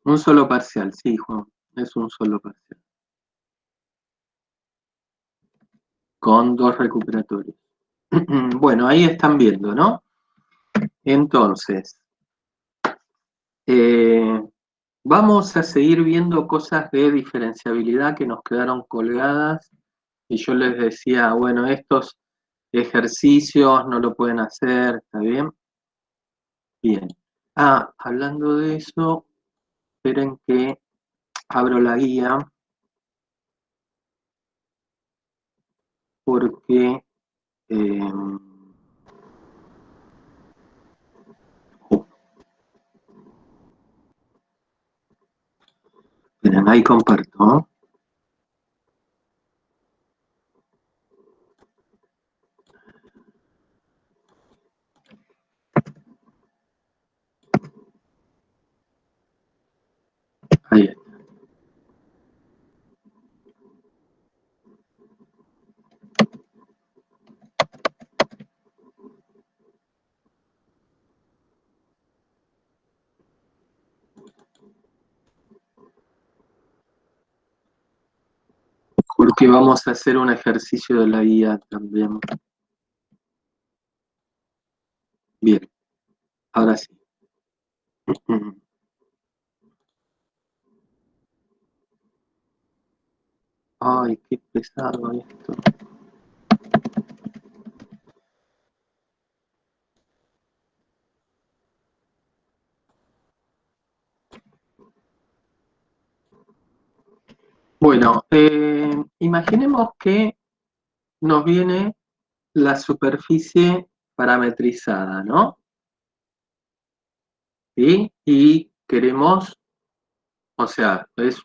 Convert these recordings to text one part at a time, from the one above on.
Un solo parcial, sí, Juan, es un solo parcial, con dos recuperatorios. Bueno, ahí están viendo, ¿no? Entonces, eh, vamos a seguir viendo cosas de diferenciabilidad que nos quedaron colgadas y yo les decía, bueno, estos ejercicios no lo pueden hacer, ¿está bien? Bien. Ah, hablando de eso, esperen que abro la guía porque eh, esperen, ahí comparto, ¿no? Ahí está. Porque vamos a hacer un ejercicio de la guía también. Bien, ahora sí. Ay, qué pesado esto. Bueno, imaginemos que nos viene la superficie parametrizada, ¿no? ¿Sí? Y queremos, o sea, es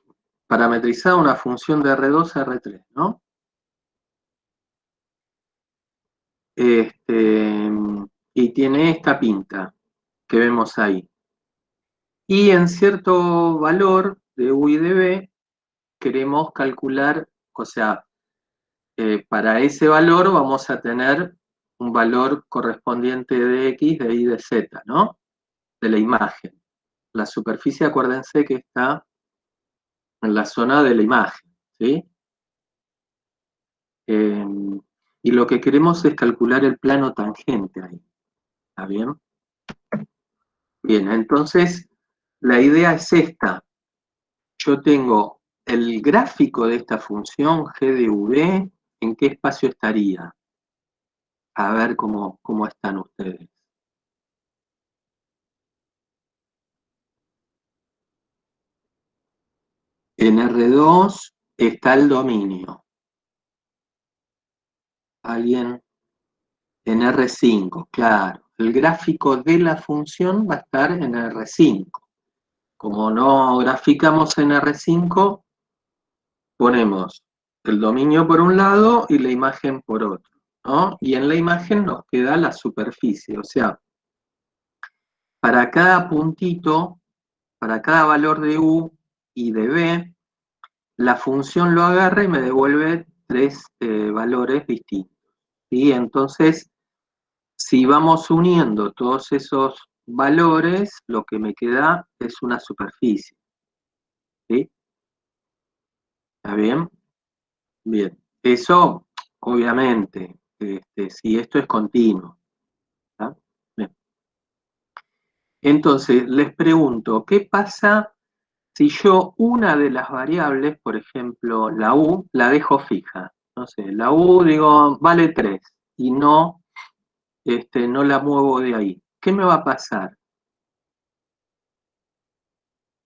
parametrizada una función de R2 a R3, ¿no? Este, y tiene esta pinta que vemos ahí. Y en cierto valor de U y de B queremos calcular, o sea, para ese valor vamos a tener un valor correspondiente de X, de Y, de Z, ¿no? De la imagen. La superficie, acuérdense que está en la zona de la imagen, ¿sí? Eh, y lo que queremos es calcular el plano tangente ahí, ¿está bien? Bien, entonces la idea es esta. Yo tengo el gráfico de esta función g de v, ¿en qué espacio estaría? A ver cómo están ustedes. En R2 está el dominio. Alguien en R5, claro. El gráfico de la función va a estar en R5. Como no graficamos en R5, ponemos el dominio por un lado y la imagen por otro, ¿no? Y en la imagen nos queda la superficie, o sea, para cada puntito, para cada valor de U y de B, la función lo agarra y me devuelve tres valores distintos, ¿sí? Entonces, si vamos uniendo todos esos valores, lo que me queda es una superficie, ¿sí? ¿Está bien? Bien. Eso, obviamente, si esto es continuo, ¿tá? Bien. Entonces, les pregunto, ¿qué pasa si yo una de las variables, por ejemplo, la U, la dejo fija? No sé, la U, digo, vale 3 y no la muevo de ahí. ¿Qué me va a pasar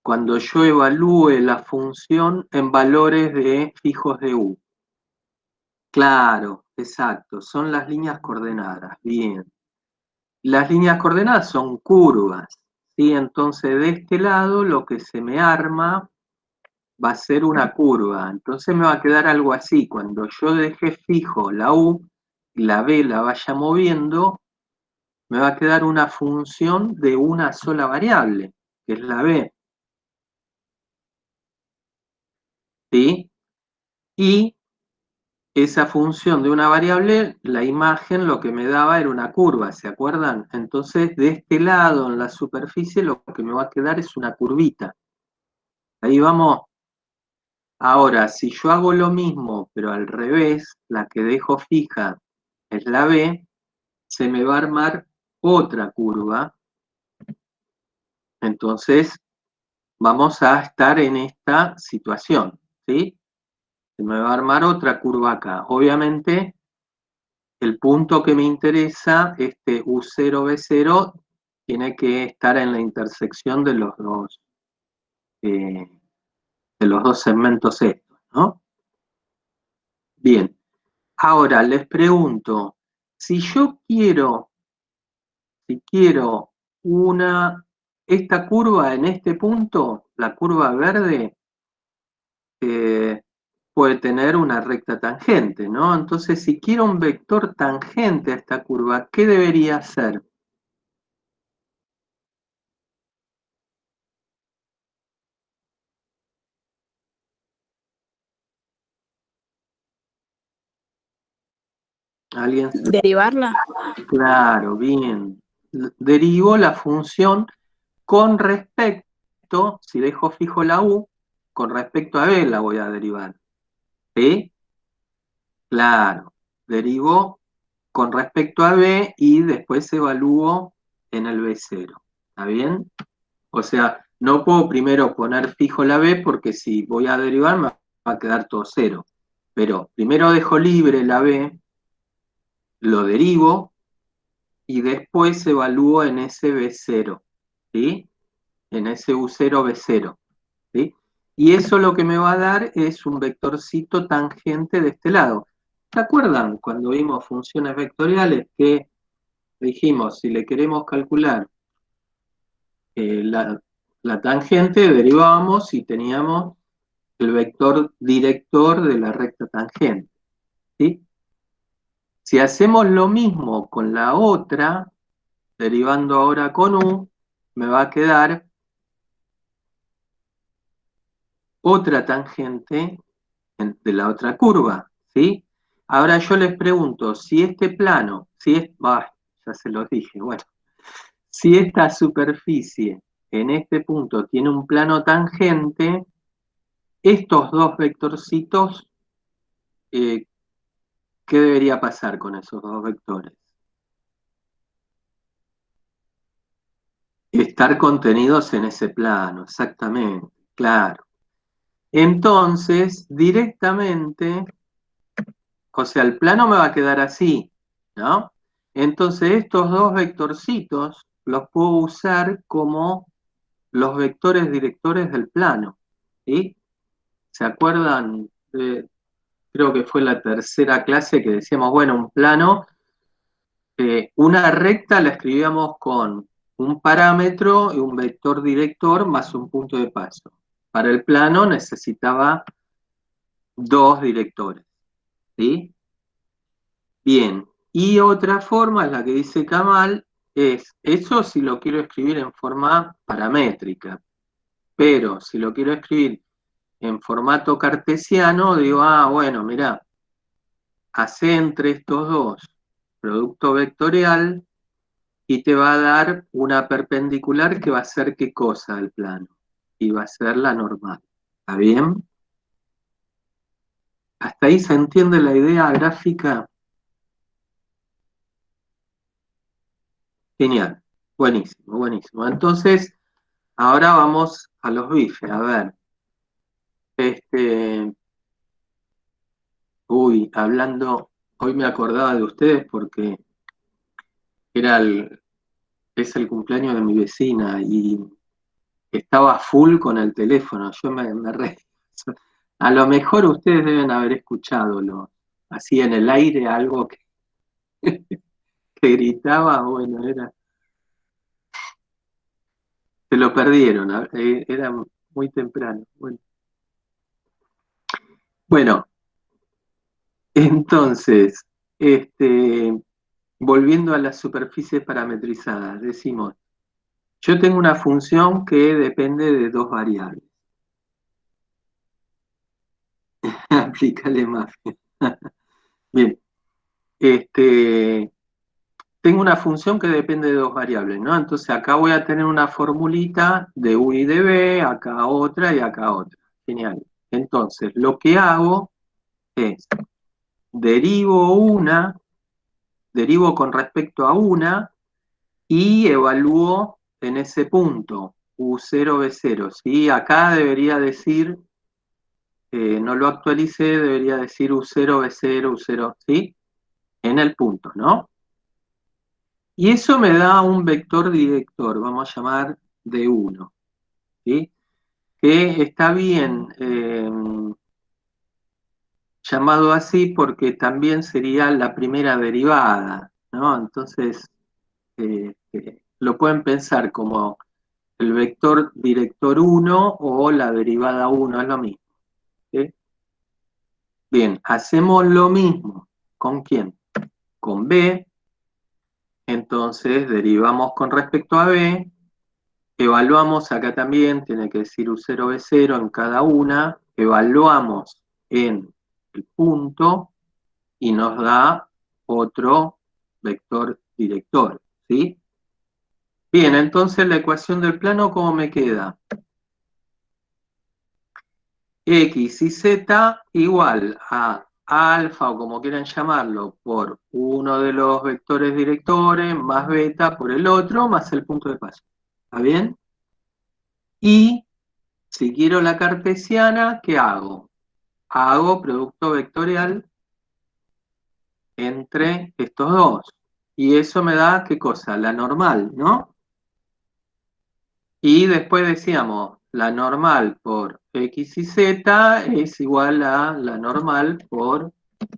cuando yo evalúe la función en valores de fijos de U? Claro, exacto, son las líneas coordenadas. Bien. Las líneas coordenadas son curvas, ¿sí? Entonces, de este lado, lo que se me arma va a ser una curva. Entonces me va a quedar algo así. Cuando yo deje fijo la U y la B la vaya moviendo, me va a quedar una función de una sola variable, que es la B, ¿sí? Y esa función de una variable, la imagen lo que me daba era una curva, ¿se acuerdan? Entonces, de este lado, en la superficie, lo que me va a quedar es una curvita. Ahí vamos. Ahora, si yo hago lo mismo, pero al revés, la que dejo fija es la B, se me va a armar otra curva. Entonces, vamos a estar en esta situación, ¿sí? Se me va a armar otra curva acá. Obviamente, el punto que me interesa, este U0B0, tiene que estar en la intersección eh, de los dos segmentos estos, ¿no? Bien. Ahora, les pregunto, si yo quiero, si quiero esta curva en este punto, la curva verde, eh, puede tener una recta tangente, ¿no? Entonces, si quiero un vector tangente a esta curva, ¿qué debería hacer? ¿Alguien se... Derivarla. Claro, bien. Derivo la función con respecto, si dejo fijo la U, con respecto a B la voy a derivar. ¿Sí? Claro. Derivo con respecto a B y después evalúo en el B0. ¿Está bien? O sea, no puedo primero poner fijo la B porque si voy a derivar me va a quedar todo cero. Pero primero dejo libre la B, lo derivo y después evalúo en ese B0, ¿sí? En ese U0 B0, ¿sí? Y eso lo que me va a dar es un vectorcito tangente de este lado. ¿Se acuerdan cuando vimos funciones vectoriales que dijimos, si le queremos calcular la tangente, derivábamos y teníamos el vector director de la recta tangente, ¿sí? Si hacemos lo mismo con la otra, derivando ahora con U, me va a quedar otra tangente de la otra curva, ¿sí? Ahora yo les pregunto, si este plano, ya se los dije, bueno, si esta superficie en este punto tiene un plano tangente, estos dos vectorcitos, eh, ¿qué debería pasar con esos dos vectores? Estar contenidos en ese plano, exactamente, claro. Entonces, directamente, o sea, el plano me va a quedar así, ¿no? Entonces, estos dos vectorcitos los puedo usar como los vectores directores del plano, ¿sí? ¿Se acuerdan? Creo que fue la tercera clase que decíamos, bueno, un plano, una recta la escribíamos con un parámetro y un vector director más un punto de paso. Para el plano necesitaba dos directores, ¿sí? Bien, y otra forma, la que dice Kamal, es eso si lo quiero escribir en forma paramétrica, pero si lo quiero escribir en formato cartesiano, digo, bueno, mirá, hace entre estos dos producto vectorial y te va a dar una perpendicular que va a ser qué cosa al plano, y va a ser la normal. ¿Está bien? ¿Hasta ahí se entiende la idea gráfica? Genial, buenísimo, buenísimo. Entonces, ahora vamos a los bifes. A ver, este, hablando, hoy me acordaba de ustedes porque era es el cumpleaños de mi vecina y estaba full con el teléfono. Yo me reí. A lo mejor ustedes deben haber escuchado así en el aire algo que gritaba, bueno, se lo perdieron, era muy temprano. Bueno, entonces, este, volviendo a las superficies parametrizadas, decimos, yo tengo una función que depende de dos variables. Aplícale más. Bien, tengo una función que depende de dos variables, ¿no? Entonces acá voy a tener una formulita de U y de B, acá otra y acá otra. Genial. Entonces, lo que hago es derivo una, derivo con respecto a una y evalúo en ese punto U0, B0, ¿sí? Acá debería decir, no lo actualicé, debería decir U0, B0, U0, ¿sí? En el punto, ¿no? Y eso me da un vector director, vamos a llamar de 1, ¿sí? Que está bien llamado así porque también sería la primera derivada, ¿no? Entonces, lo pueden pensar como el vector director 1 o la derivada 1, es lo mismo, ¿sí? Bien, hacemos lo mismo. ¿Con quién? Con B. Entonces, derivamos con respecto a B. Evaluamos acá también, tiene que decir U0, B0 en cada una. Evaluamos en el punto y nos da otro vector director, ¿sí? Bien, entonces la ecuación del plano, ¿cómo me queda? X y Z igual a alfa, o como quieran llamarlo, por uno de los vectores directores, más beta por el otro, más el punto de paso. ¿Está bien? Y si quiero la cartesiana, ¿qué hago? Hago producto vectorial entre estos dos. Y eso me da, ¿qué cosa? La normal, ¿no? Y después decíamos, la normal por X y Z es igual a la normal por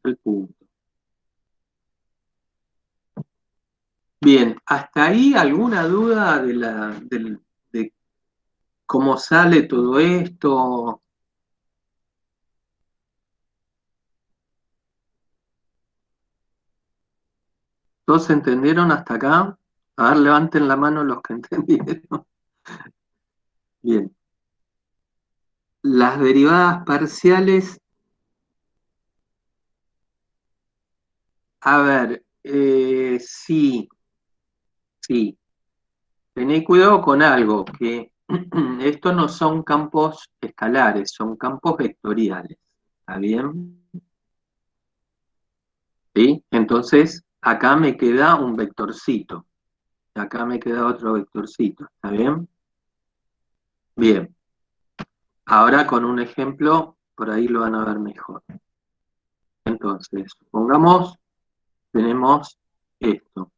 el punto. Bien, ¿hasta ahí alguna duda de cómo sale todo esto? ¿Todos entendieron hasta acá? A ver, levanten la mano los que entendieron. Bien, las derivadas parciales, a ver, sí, sí. Tené cuidado con algo, que estos no son campos escalares, son campos vectoriales. ¿Está bien? ¿Sí? Entonces, acá me queda un vectorcito. Acá me queda otro vectorcito. ¿Está bien? Bien. Ahora con un ejemplo, por ahí lo van a ver mejor. Entonces, supongamos, tenemos esto.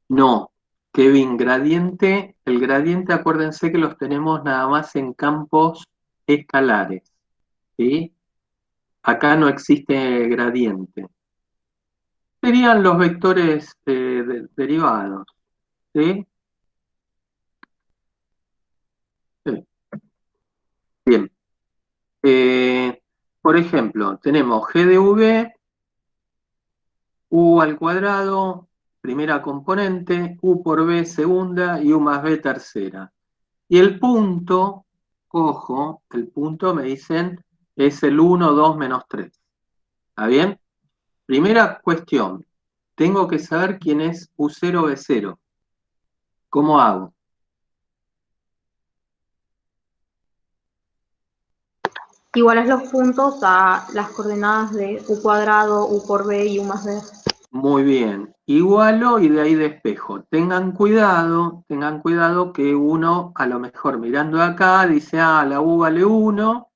No, Kevin, gradiente, el gradiente, acuérdense que los tenemos nada más en campos escalares. ¿Sí? Acá no existe gradiente. Serían los vectores derivados. ¿Sí? Sí. Bien. Eh, por ejemplo, tenemos g de v, u al cuadrado, primera componente, u por b segunda y u más b tercera. Y el punto, ojo, el punto me dicen es el 1, 2, menos 3. ¿Está bien? Primera cuestión, tengo que saber quién es U0, B0. ¿Cómo hago? Iguales los puntos a las coordenadas de u cuadrado, u por b y u más b. Muy bien, igualo y de ahí despejo. Tengan cuidado que uno a lo mejor mirando acá dice, ah, la U vale 1,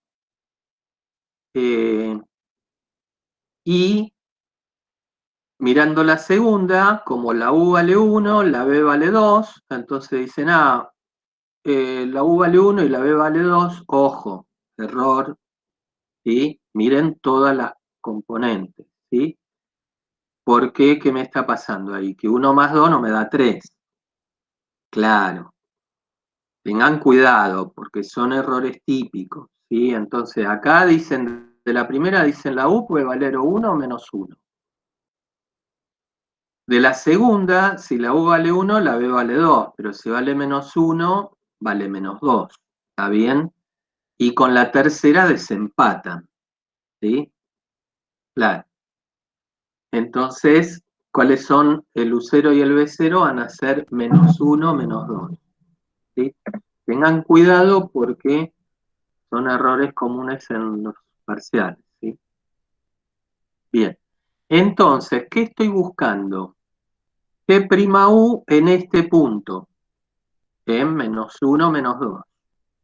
y mirando la segunda, como la U vale 1, la B vale 2, entonces dicen, ah, la U vale 1 y la B vale 2, ojo, error, ¿sí? Miren todas las componentes, ¿sí? ¿Por qué? ¿Qué me está pasando ahí? Que 1 más 2 no me da 3. Claro, tengan cuidado porque son errores típicos, ¿sí? Entonces acá dicen, de la primera dicen la U puede valer o 1 o menos 1. De la segunda, si la U vale 1, la B vale 2, pero si vale menos 1, vale menos 2. ¿Está bien? Y con la tercera desempatan, ¿sí? Claro. Entonces, ¿cuáles son el U0 y el B0? Van a ser -1, -2. ¿Sí? Tengan cuidado porque son errores comunes en los parciales. ¿Sí? Bien. Entonces, ¿qué estoy buscando? G'(U) en este punto, en -1, -2.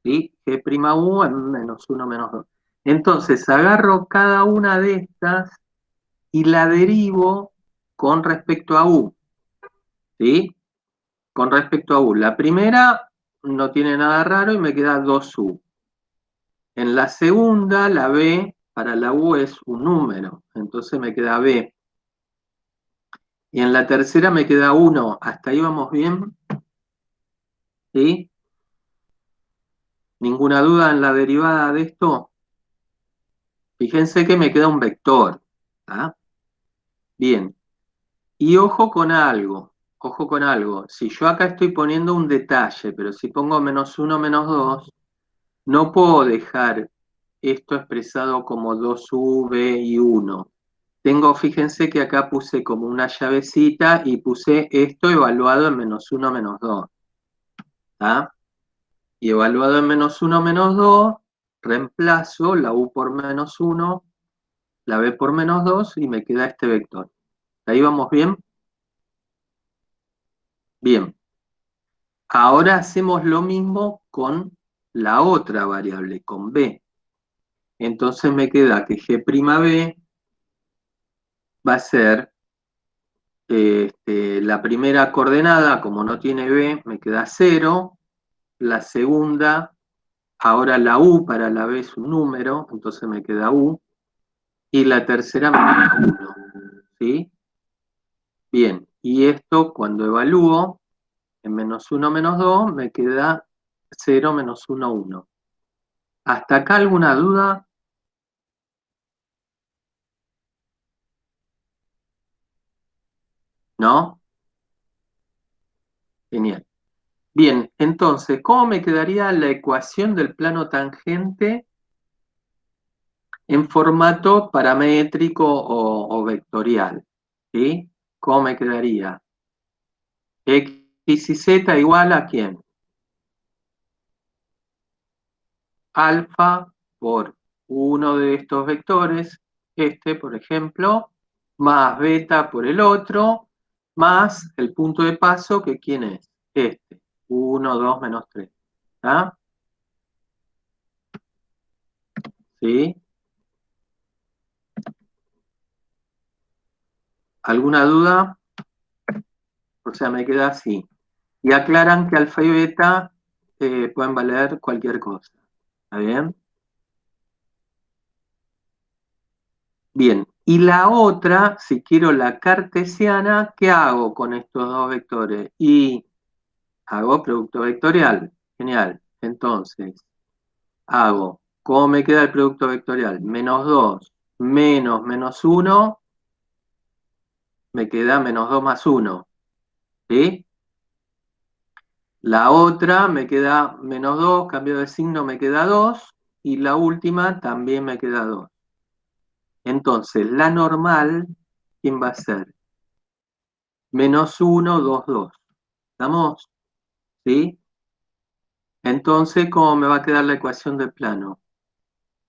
¿Sí? G'(U) en -1, -2. Entonces, agarro cada una de estas y la derivo con respecto a U. ¿Sí? Con respecto a U. La primera no tiene nada raro y me queda 2U. En la segunda, la B para la U es un número, entonces me queda B. Y en la tercera me queda 1. ¿Hasta ahí vamos bien? ¿Sí? ¿Ninguna duda en la derivada de esto? Fíjense que me queda un vector. ¿Ah? Bien. Y ojo con algo. Ojo con algo. Si yo acá estoy poniendo un detalle, pero si pongo -1, -2, no puedo dejar esto expresado como 2V y 1. Fíjense que acá puse como una llavecita y puse esto evaluado en -1, -2. ¿Tá? Y evaluado en -1, -2, reemplazo la U por -1, la B por -2 y me queda este vector. ¿Ahí vamos bien? Bien. Ahora hacemos lo mismo con la otra variable, con B. Entonces me queda que G'(B) va a ser la primera coordenada, como no tiene B, me queda 0. La segunda, ahora la U para la B es un número, entonces me queda U. Y la tercera me queda 1. ¿Sí? Bien, y esto cuando evalúo en -1, -2, me queda 0, -1, 1. ¿Hasta acá alguna duda? ¿No? Genial. Bien, entonces, ¿cómo me quedaría la ecuación del plano tangente en formato paramétrico o vectorial? ¿Sí? ¿Cómo me quedaría? X y Z igual a ¿quién? Alfa por uno de estos vectores, este por ejemplo, más beta por el otro, más el punto de paso, que ¿quién es? Este, 1, 2, menos 3. ¿Está? ¿Sí? ¿Alguna duda? O sea, me queda así. Y aclaran que alfa y beta pueden valer cualquier cosa. ¿Está bien? Bien. Y la otra, si quiero la cartesiana, ¿qué hago con estos dos vectores? Y hago producto vectorial. Genial. Entonces, ¿cómo me queda el producto vectorial? -2 menos -1, me queda -2 más 1. ¿Sí? La otra me queda -2, cambio de signo, me queda 2. Y la última también me queda 2. Entonces, la normal, ¿quién va a ser? -1, 2, 2. ¿Estamos? ¿Sí? Entonces, ¿cómo me va a quedar la ecuación de plano?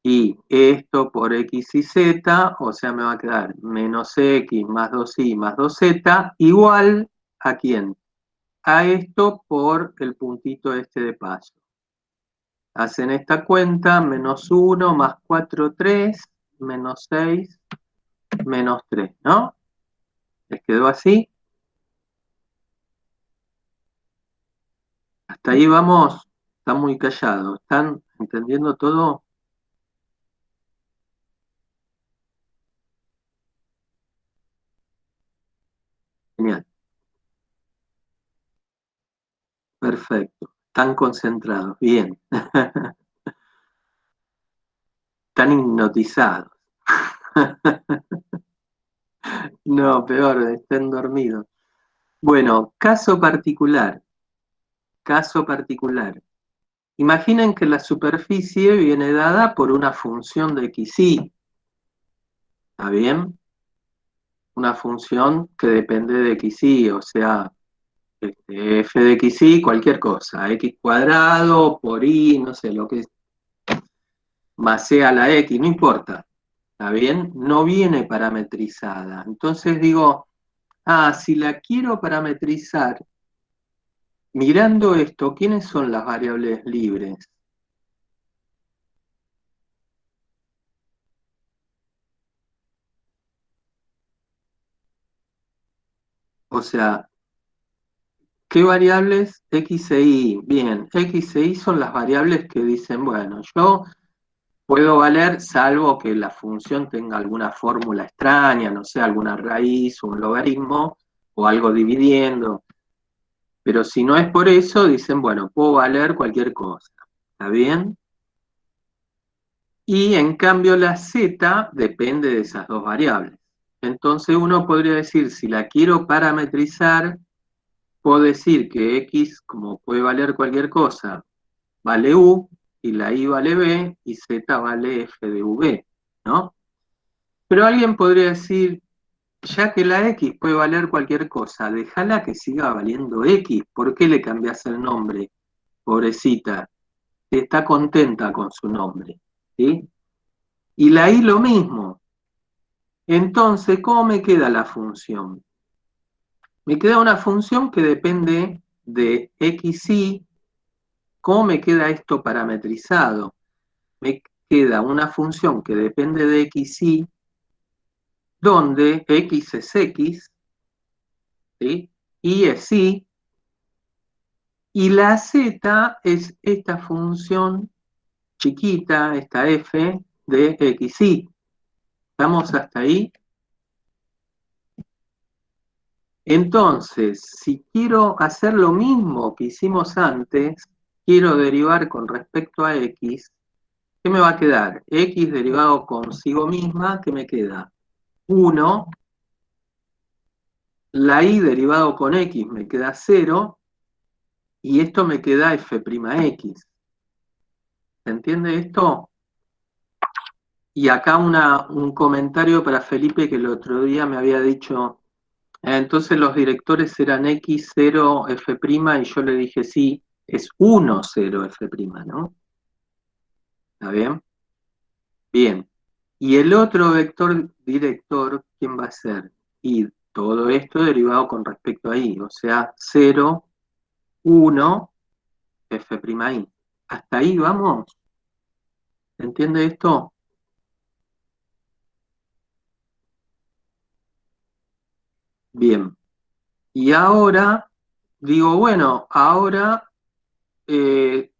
Y esto por x y z, o sea, me va a quedar -x más 2y más 2z, igual ¿a quién? A esto por el puntito este de paso. Hacen esta cuenta, -1 más 4, 3, -6, -3, ¿no? ¿Les quedó así? Hasta ahí vamos, están muy callados, ¿están entendiendo todo? Genial, perfecto, están concentrados, bien, están hipnotizados. No, peor, estén dormidos. Bueno, caso particular, caso particular. Imaginen que la superficie viene dada por una función de xy. ¿Está bien? Una función que depende de xy, o sea, f de xy, cualquier cosa, x cuadrado por y, no sé, lo que más sea la x, no importa, ¿está bien? No viene parametrizada. Entonces digo, si la quiero parametrizar, mirando esto, ¿quiénes son las variables libres? O sea, ¿qué variables? X e Y. Bien, X e Y son las variables que dicen, bueno, yo puedo valer salvo que la función tenga alguna fórmula extraña, no sé, alguna raíz, un logaritmo o algo dividiendo. Pero si no es por eso, dicen, bueno, puedo valer cualquier cosa. ¿Está bien? Y en cambio la z depende de esas dos variables. Entonces uno podría decir, si la quiero parametrizar, puedo decir que x, como puede valer cualquier cosa, vale u, y la y vale b, y z vale f de v, ¿no? Pero alguien podría decir, ya que la x puede valer cualquier cosa, déjala que siga valiendo x, ¿por qué le cambias el nombre? Pobrecita, está contenta con su nombre, ¿sí? Y la y lo mismo. Entonces, ¿cómo me queda la función? Me queda una función que depende de xy. ¿Cómo me queda esto parametrizado? Me queda una función que depende de xy, donde x es x, ¿sí? Y es y, y la z es esta función chiquita, esta f de xy. ¿Estamos hasta ahí? Entonces, si quiero hacer lo mismo que hicimos antes, quiero derivar con respecto a x, ¿qué me va a quedar? X derivado consigo misma, ¿qué me queda? 1, la y derivado con x me queda 0, y esto me queda f'x. ¿Se entiende esto? Y acá un comentario para Felipe que el otro día me había dicho, entonces los directores eran x, 0, f', y yo le dije, sí, es 1, 0, f', ¿no? ¿Está bien? Bien. Y el otro vector director, ¿quién va a ser? Y todo esto derivado con respecto a y, o sea, 0, 1, f'y. ¿Hasta ahí vamos? ¿Entiende esto? Bien. Y ahora, digo, bueno, ahora, eh,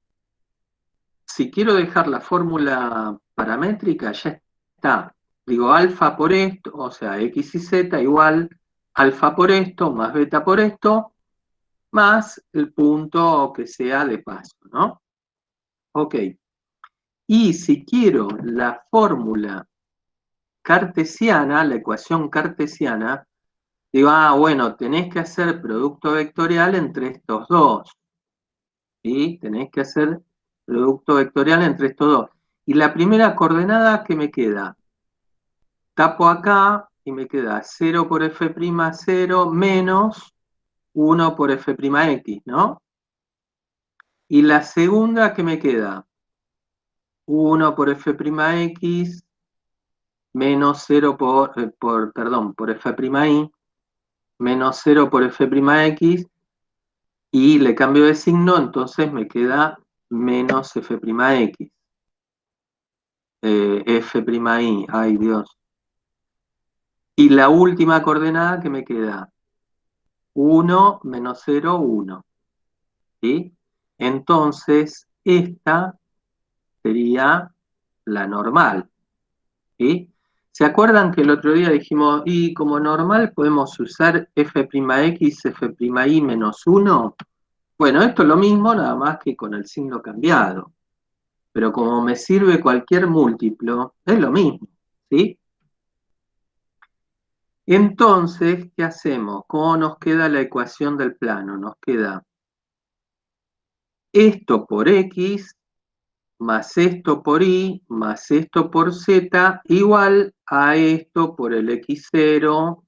si quiero dejar la fórmula paramétrica, ya está. Digo, alfa por esto, o sea, x y z igual alfa por esto, más beta por esto, más el punto que sea de paso, ¿no? Ok. Y si quiero la fórmula cartesiana, la ecuación cartesiana, digo, bueno, tenés que hacer producto vectorial entre estos dos, ¿sí? Tenés que hacer producto vectorial entre estos dos. Y la primera coordenada que me queda, tapo acá y me queda 0 por f', 0 menos 1 por f'x, ¿no? Y la segunda que me queda, 1 por f'x menos 0 por f'y, menos 0 por f'x, y le cambio de signo, entonces me queda menos f'x. F'y, ay Dios. Y la última coordenada que me queda, 1 menos 0, 1. ¿Sí? Entonces, esta sería la normal. ¿Sí? ¿Se acuerdan que el otro día dijimos, y como normal podemos usar f'x, f'y menos 1? Bueno, esto es lo mismo, nada más que con el signo cambiado. Pero como me sirve cualquier múltiplo, es lo mismo. ¿Sí? Entonces, ¿qué hacemos? ¿Cómo nos queda la ecuación del plano? Nos queda esto por x más esto por y, más esto por z, igual a esto por el x0,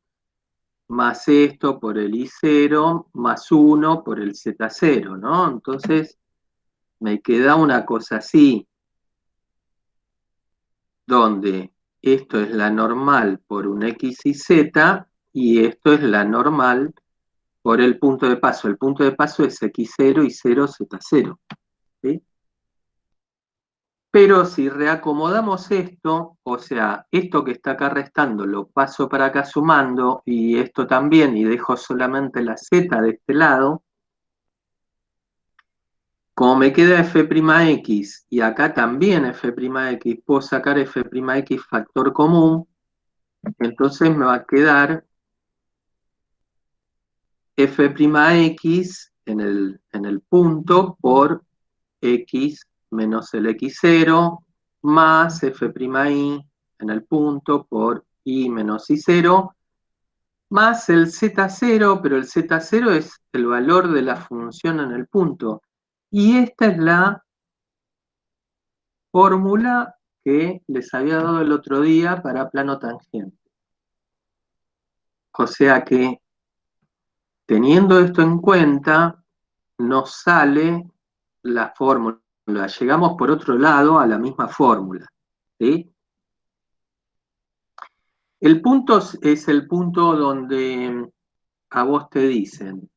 más esto por el y0, más 1 por el z0, ¿no? Entonces, me queda una cosa así, donde esto es la normal por un x y z, y esto es la normal por el punto de paso. El punto de paso es x0 y 0, z0. ¿Sí? Pero si reacomodamos esto, o sea, esto que está acá restando lo paso para acá sumando, y esto también, y dejo solamente la z de este lado, como me queda f'x y acá también f'x, puedo sacar f'x factor común, entonces me va a quedar f'x en el punto por x menos el x0 más f'y en el punto por y menos y0 más el z0, pero el z0 es el valor de la función en el punto. Y esta es la fórmula que les había dado el otro día para plano tangente. O sea que, teniendo esto en cuenta, nos sale la fórmula. Llegamos por otro lado a la misma fórmula. ¿Sí? El punto es el punto donde a vos te dicen,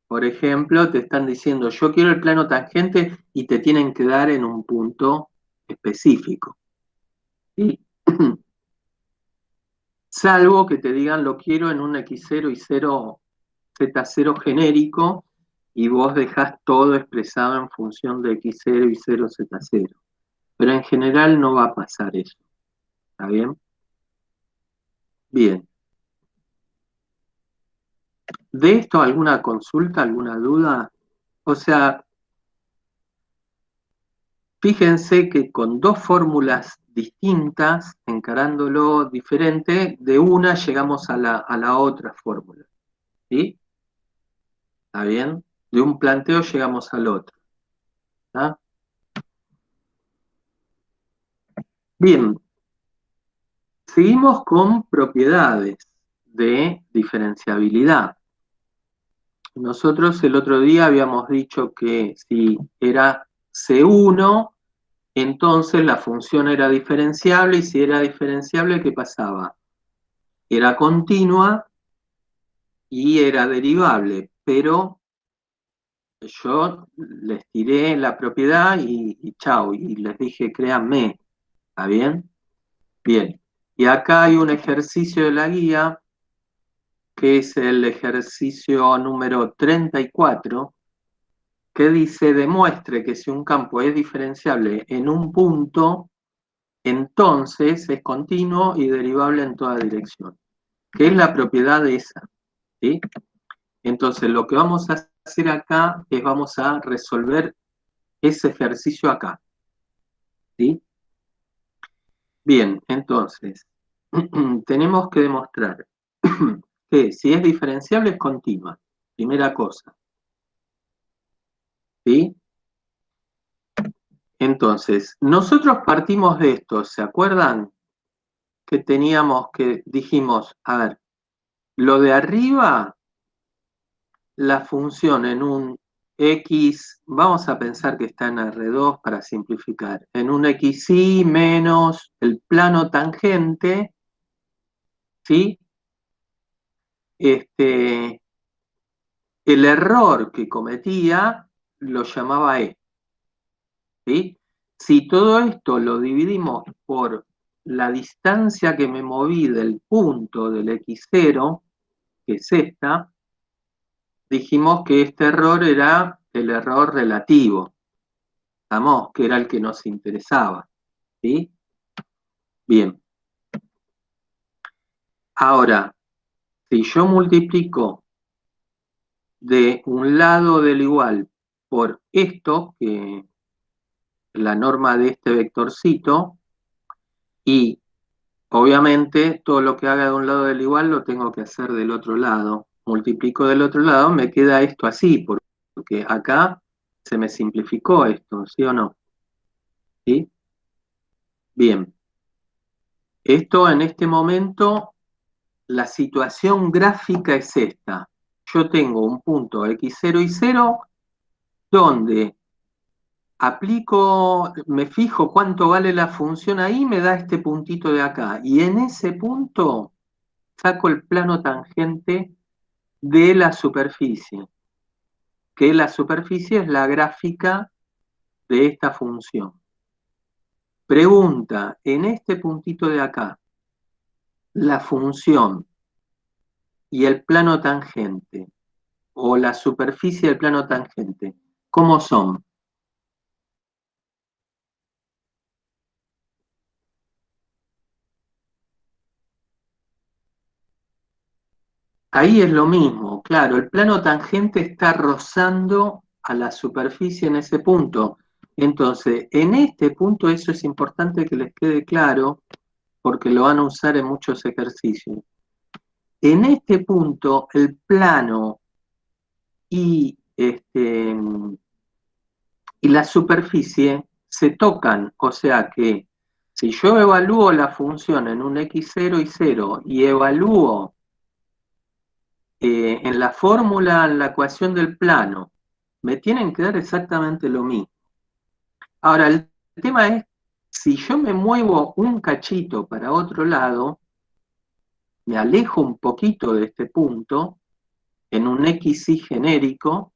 por ejemplo, te están diciendo, yo quiero el plano tangente y te tienen que dar en un punto específico. ¿Sí? Salvo que te digan, lo quiero en un x0 y 0, z0 genérico, y vos dejás todo expresado en función de x0 y 0, z0. Pero en general no va a pasar eso. ¿Está bien? Bien. ¿De esto alguna consulta, alguna duda? O sea, fíjense que con dos fórmulas distintas, encarándolo diferente, de una llegamos a la otra fórmula. ¿Sí? ¿Está bien? De un planteo llegamos al otro. ¿Está? Bien, seguimos con propiedades de diferenciabilidad. Nosotros el otro día habíamos dicho que si era C1, entonces la función era diferenciable, y si era diferenciable, ¿qué pasaba? Era continua y era derivable, pero yo les tiré la propiedad y chao, y les dije, créanme, ¿está bien? Bien, y acá hay un ejercicio de la guía, que es el ejercicio número 34, que dice, demuestre que si un campo es diferenciable en un punto, entonces es continuo y derivable en toda dirección, que es la propiedad de esa, ¿sí? Entonces lo que vamos a hacer acá es vamos a resolver ese ejercicio acá, ¿sí? Bien, entonces, tenemos que demostrar que si es diferenciable es continua, primera cosa, ¿sí? Entonces, nosotros partimos de esto, ¿se acuerdan? Que teníamos que, dijimos, a ver, lo de arriba, la función en un x, vamos a pensar que está en R2 para simplificar, en un xy menos el plano tangente, ¿sí? El error que cometía lo llamaba e, ¿sí? Si todo esto lo dividimos por la distancia que me moví del punto del x0, que es esta, dijimos que este error era el error relativo, ¿estamos? Que era el que nos interesaba, ¿sí? Bien. Ahora, si yo multiplico de un lado del igual por esto, que la norma de este vectorcito, y obviamente todo lo que haga de un lado del igual lo tengo que hacer del otro lado, multiplico del otro lado, me queda esto así, porque acá se me simplificó esto, ¿sí o no? ¿Sí? Bien. Esto en este momento, la situación gráfica es esta. Yo tengo un punto x0 y 0 donde aplico, me fijo cuánto vale la función ahí, me da este puntito de acá. Y en ese punto saco el plano tangente de la superficie, que la superficie es la gráfica de esta función. Pregunta, en este puntito de acá, la función y el plano tangente, o la superficie del plano tangente, ¿cómo son? Ahí es lo mismo, claro, el plano tangente está rozando a la superficie en ese punto. Entonces, en este punto eso es importante que les quede claro, porque lo van a usar en muchos ejercicios. En este punto, el plano y, y la superficie se tocan, o sea que si yo evalúo la función en un x0 y 0 y evalúo en la fórmula, en la ecuación del plano, me tienen que dar exactamente lo mismo. Ahora, el tema es, si yo me muevo un cachito para otro lado, me alejo un poquito de este punto, en un XY genérico,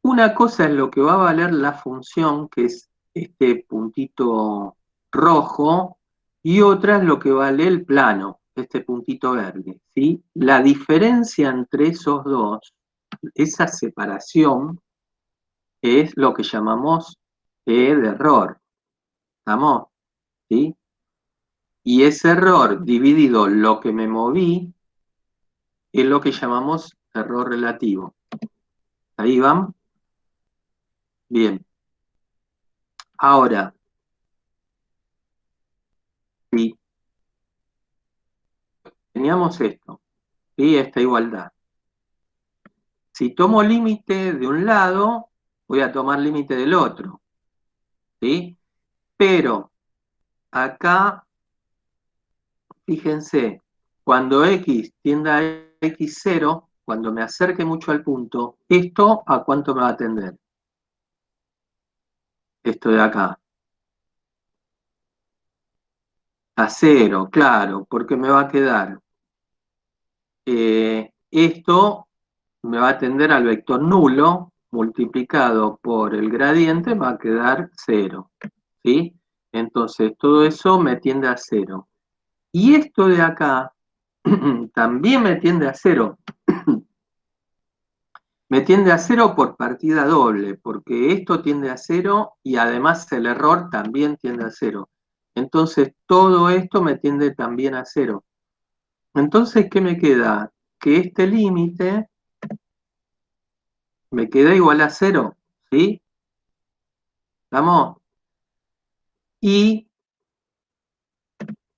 una cosa es lo que va a valer la función, que es este puntito rojo, y otra es lo que vale el plano, este puntito verde, ¿sí? La diferencia entre esos dos, esa separación, es lo que llamamos de error, ¿estamos? ¿Sí? Y ese error dividido lo que me moví es lo que llamamos error relativo. ¿Ahí van? Bien. Ahora, si teníamos esto, ¿sí? Esta igualdad. Si tomo límite de un lado, voy a tomar límite del otro, ¿sí? Pero acá, fíjense, cuando x tienda a x0, cuando me acerque mucho al punto, ¿esto a cuánto me va a tender? Esto de acá. A 0, claro, porque me va a quedar. Esto me va a tender al vector nulo multiplicado por el gradiente, va a quedar 0, ¿sí? Entonces, todo eso me tiende a 0. Y esto de acá también me tiende a 0. Me tiende a 0 por partida doble, porque esto tiende a 0 y además el error también tiende a 0. Entonces, todo esto me tiende también a 0. Entonces, ¿qué me queda? Que este límite me queda igual a 0, ¿sí? ¿Estamos? Y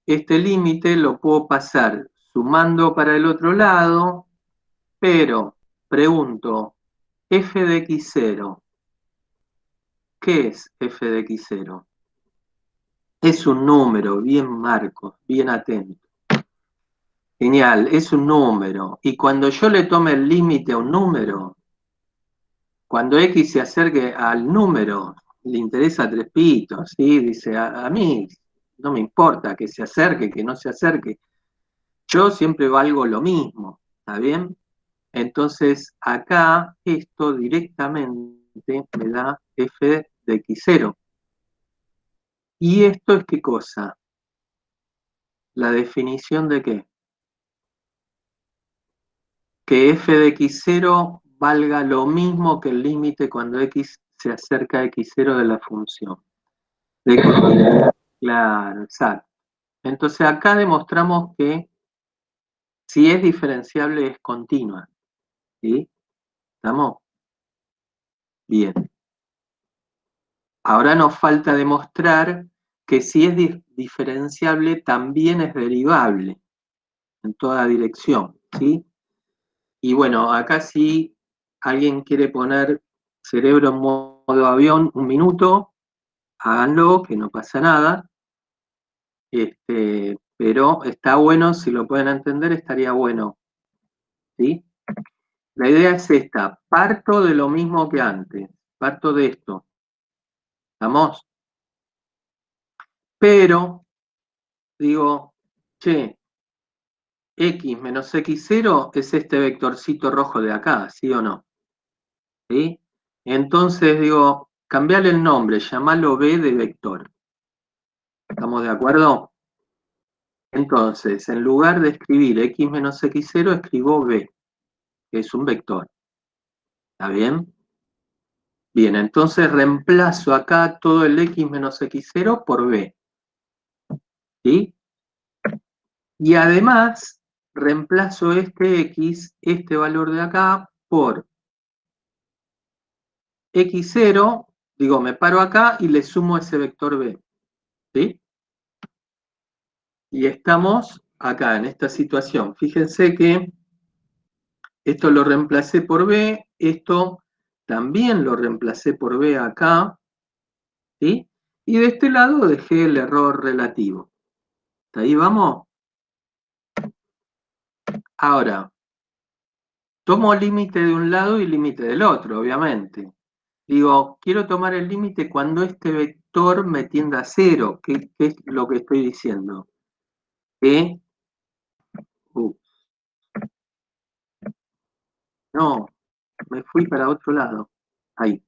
este límite lo puedo pasar sumando para el otro lado, pero pregunto, f de x0, ¿qué es f de x0? Es un número, bien Marcos, bien atento. Genial, es un número. Y cuando yo le tome el límite a un número, cuando x se acerque al número, le interesa tres pitos, ¿sí? Dice, a mí no me importa que se acerque, que no se acerque. Yo siempre valgo lo mismo, ¿está bien? Entonces, acá esto directamente me da f de x0. ¿Y esto es qué cosa? La definición de qué? Que f de x0 valga lo mismo que el límite cuando x se acerca a x0 de la función. De que, claro, exacto. Entonces acá demostramos que si es diferenciable es continua. ¿Sí? ¿Estamos? Bien. Ahora nos falta demostrar que si es diferenciable también es derivable en toda dirección. ¿Sí? Y bueno, acá si alguien quiere poner cerebro en modo avión, un minuto, háganlo, que no pasa nada. Pero está bueno, si lo pueden entender, estaría bueno, ¿sí? La idea es esta, parto de lo mismo que antes, parto de esto, ¿estamos? Pero, digo, che, x menos x0 es este vectorcito rojo de acá, ¿sí o no? ¿Sí? Entonces, digo, cambiarle el nombre, llamarlo b de vector. ¿Estamos de acuerdo? Entonces, en lugar de escribir x menos x0, escribo b, que es un vector. ¿Está bien? Bien, entonces reemplazo acá todo el x menos x0 por b. ¿Sí? Y además, reemplazo este x, este valor de acá, por x0, digo, me paro acá y le sumo ese vector b. ¿Sí? Y estamos acá, en esta situación. Fíjense que esto lo reemplacé por b, esto también lo reemplacé por b acá, ¿sí? Y de este lado dejé el error relativo. ¿Hasta ahí vamos? Ahora, tomo límite de un lado y límite del otro, obviamente. Digo, quiero tomar el límite cuando este vector me tienda a cero. ¿Qué es lo que estoy diciendo? Que, uh, no, me fui para otro lado. Ahí.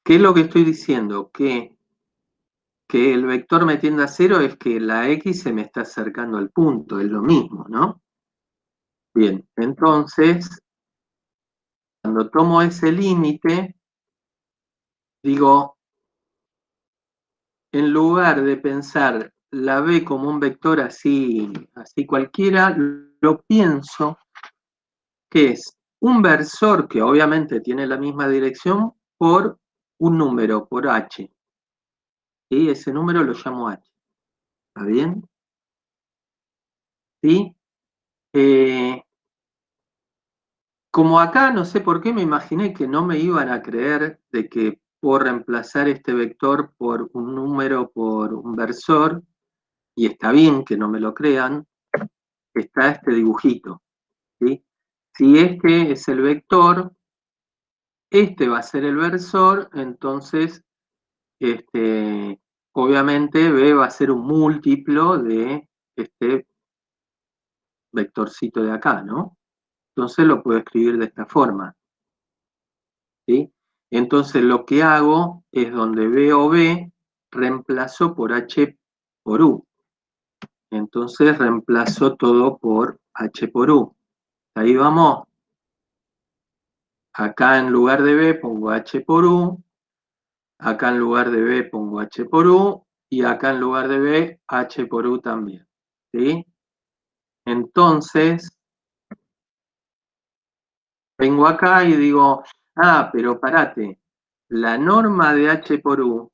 ¿Qué es lo que estoy diciendo? Que el vector me tienda a cero es que la x se me está acercando al punto, es lo mismo, ¿no? Bien, entonces, cuando tomo ese límite, digo, en lugar de pensar la b como un vector así, así cualquiera, lo pienso que es un versor que obviamente tiene la misma dirección por un número, por h. Y ese número lo llamo h. ¿Está bien? ¿Sí? Como acá, no sé por qué, me imaginé que no me iban a creer de que por reemplazar este vector por un número, por un versor, y está bien que no me lo crean, está este dibujito, ¿sí? Si este es el vector, este va a ser el versor, entonces, obviamente B va a ser un múltiplo de este vectorcito de acá, ¿no? Entonces lo puedo escribir de esta forma, ¿sí? Entonces lo que hago es donde veo B, reemplazo por H por U. Entonces reemplazo todo por H por U. Ahí vamos. Acá en lugar de B pongo H por U. Acá en lugar de B pongo H por U. Y acá en lugar de B, H por U también. ¿Sí? Entonces, vengo acá y digo, ah, pero parate, la norma de H por U,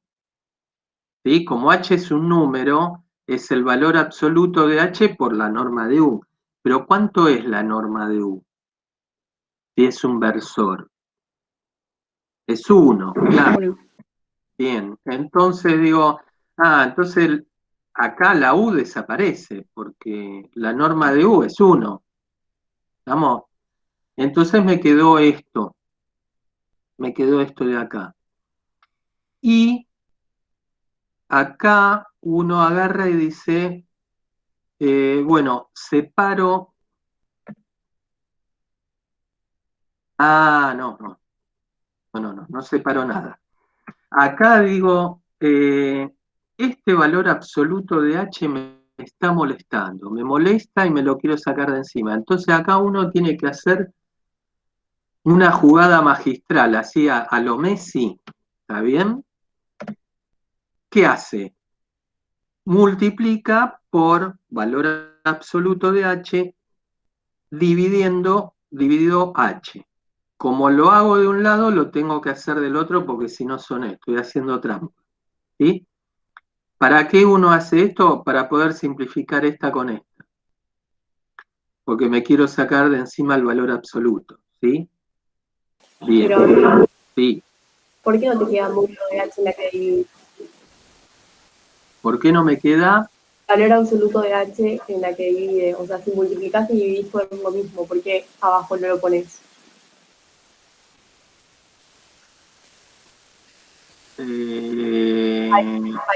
¿sí? Como H es un número, es el valor absoluto de H por la norma de U. Pero ¿cuánto es la norma de U? Si es un versor. Es 1, claro. Uno. Bien, entonces digo, entonces acá la U desaparece, porque la norma de U es 1. ¿Estamos? Entonces me quedó esto de acá. Y acá uno agarra y dice, bueno, separo. No separo nada. Acá digo, este valor absoluto de H me está molestando, me molesta y me lo quiero sacar de encima. Entonces acá uno tiene que hacer una jugada magistral, así a lo Messi, ¿está bien? ¿Qué hace? Multiplica por valor absoluto de H dividido H. Como lo hago de un lado, lo tengo que hacer del otro porque si no son estoy haciendo trampa. ¿Sí? ¿Para qué uno hace esto? Para poder simplificar esta con esta. Porque me quiero sacar de encima el valor absoluto. ¿Sí? Bien. Pero Sí. ¿Por qué no te queda módulo de H en la que dividir? ¿Por qué no me queda? Valor absoluto de H en la que divide. O sea, si multiplicás y dividís por lo mismo, ¿por qué abajo no lo pones?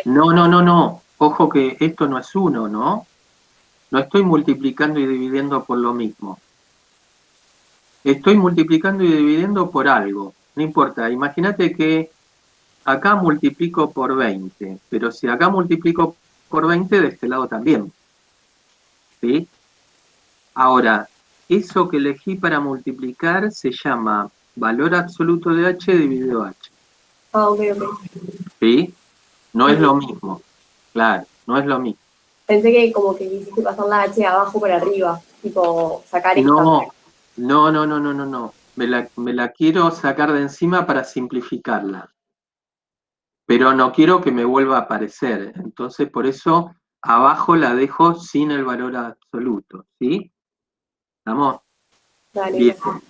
No. Ojo que esto no es 1, ¿no? No estoy multiplicando y dividiendo por lo mismo. Estoy multiplicando y dividiendo por algo. No importa, imagínate que acá multiplico por 20, pero si acá multiplico por 20, de este lado también. ¿Sí? Ahora, eso que elegí para multiplicar se llama valor absoluto de h dividido h. Ah, ok. ¿Sí? No es lo mismo. Claro, no es lo mismo. Pensé que como que quisiste pasar la H de abajo para arriba, tipo sacar esta. No. Me la quiero sacar de encima para simplificarla. Pero no quiero que me vuelva a aparecer. Entonces, por eso abajo la dejo sin el valor absoluto. ¿Sí? ¿Estamos? Dale, Bien. gracias.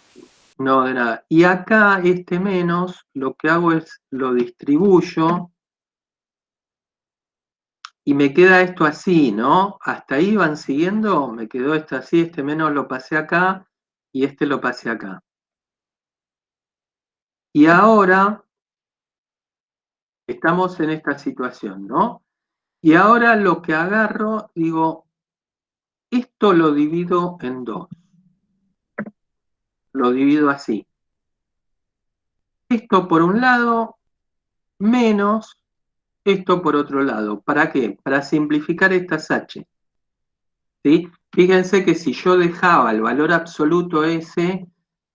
No, de nada. Y acá este menos, lo que hago es lo distribuyo y me queda esto así, ¿no? Hasta ahí van siguiendo, me quedó esto así, este menos lo pasé acá y este lo pasé acá. Y ahora estamos en esta situación, ¿no? Y ahora lo que agarro, digo, esto lo divido en dos. Lo divido así. Esto por un lado, menos esto por otro lado. ¿Para qué? Para simplificar estas h. ¿Sí? Fíjense que si yo dejaba el valor absoluto ese,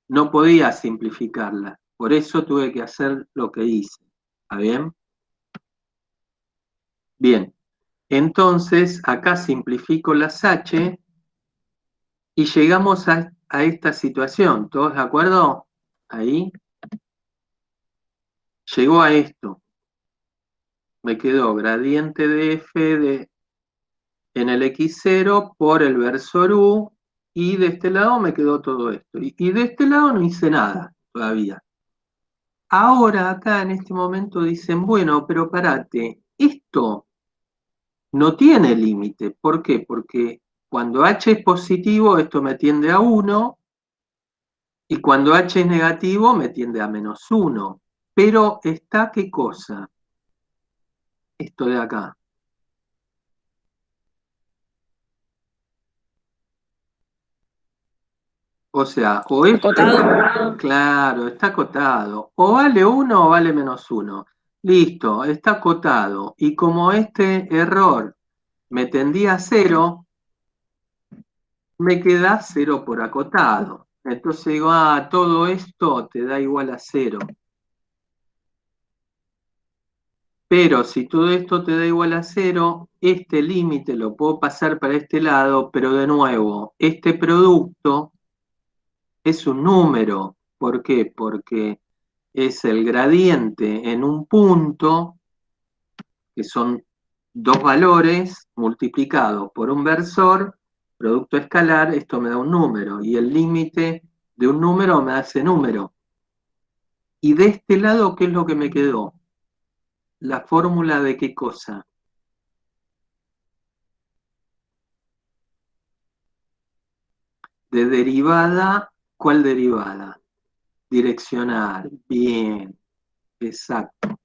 no podía simplificarla. Por eso tuve que hacer lo que hice. ¿Está bien? Bien. Entonces, acá simplifico las h y llegamos a esta situación. ¿Todos de acuerdo? Ahí. Llegó a esto. Me quedó gradiente de f en el x0 por el versor u, y de este lado me quedó todo esto. Y de este lado no hice nada todavía. Ahora acá en este momento dicen, bueno, pero parate, esto no tiene límite. ¿Por qué? Porque cuando h es positivo, esto me tiende a 1, y cuando h es negativo, me tiende a -1. Pero está, ¿qué cosa? Esto de acá. O sea, o esto, claro, está acotado. O vale 1 o vale -1. Listo, está acotado. Y como este error me tendía a 0, me queda 0 por acotado. Entonces digo, todo esto te da igual a 0. Pero si todo esto te da igual a 0, este límite lo puedo pasar para este lado, pero de nuevo, este producto es un número. ¿Por qué? Porque es el gradiente en un punto, que son dos valores multiplicados por un versor, producto escalar, esto me da un número, y el límite de un número me da ese número. Y de este lado, ¿qué es lo que me quedó? La fórmula de qué cosa. De derivada, ¿cuál derivada? Direccional, bien, exacto.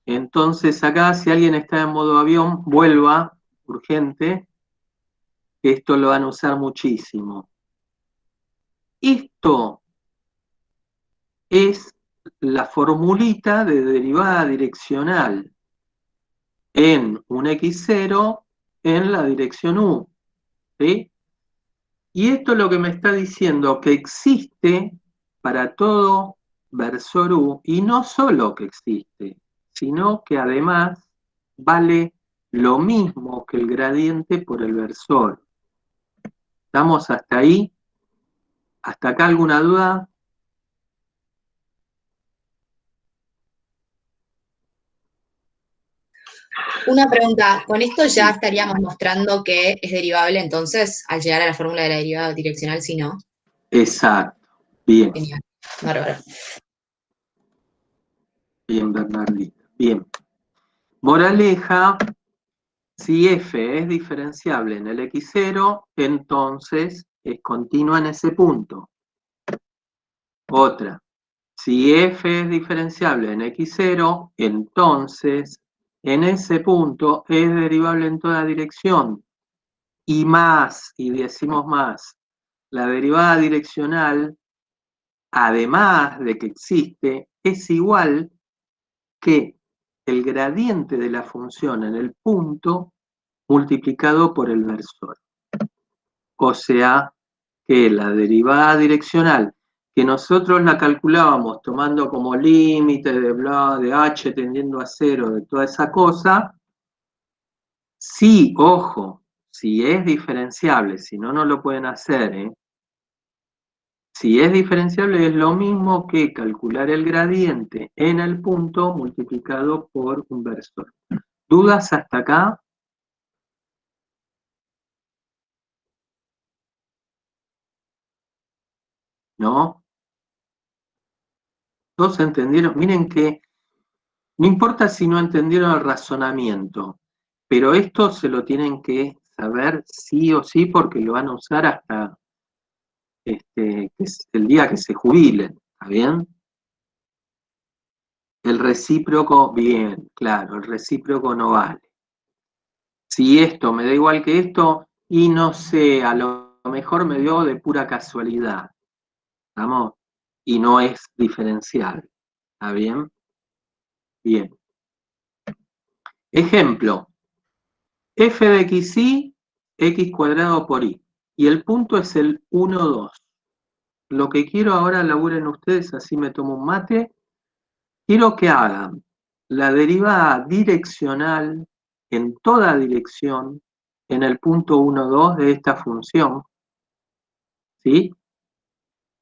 Entonces acá, si alguien está en modo avión, vuelva, urgente, que esto lo van a usar muchísimo. Esto es la formulita de derivada direccional en un x0 en la dirección u, ¿sí? Y esto es lo que me está diciendo que existe para todo versor u, y no solo que existe, sino que además vale lo mismo que el gradiente por el versor. ¿Estamos hasta ahí? ¿Hasta acá alguna duda? Una pregunta, ¿con esto ya estaríamos mostrando que es derivable entonces al llegar a la fórmula de la derivada direccional, si no? Exacto, bien. Genial, bárbaro. Bien, Bernardita. Bien. Moraleja, si f es diferenciable en el x0, entonces es continua en ese punto. Otra, si f es diferenciable en x0, entonces en ese punto es derivable en toda dirección. Y más, y decimos más, la derivada direccional, además de que existe, es igual que el gradiente de la función en el punto multiplicado por el versor. O sea que la derivada direccional, que nosotros la calculábamos tomando como límite de bla, de h tendiendo a 0, de toda esa cosa, sí, ojo, si es diferenciable, si no, no lo pueden hacer, ¿eh? Si es diferenciable es lo mismo que calcular el gradiente en el punto multiplicado por un versor. ¿Dudas hasta acá? ¿No? ¿Todos entendieron? Miren que no importa si no entendieron el razonamiento, pero esto se lo tienen que saber sí o sí porque lo van a usar hasta el día que se jubilen, ¿está bien? El recíproco, bien, claro, el recíproco no vale. Si esto me da igual que esto, y no sé, a lo mejor me dio de pura casualidad, ¿estamos? Y no es diferenciable, ¿está bien? Bien. Ejemplo, f de xy, x cuadrado por y. Y el punto es el 1, 2. Lo que quiero ahora, laburen ustedes, así me tomo un mate, quiero que hagan la derivada direccional en toda dirección en el punto 1, 2 de esta función, ¿sí?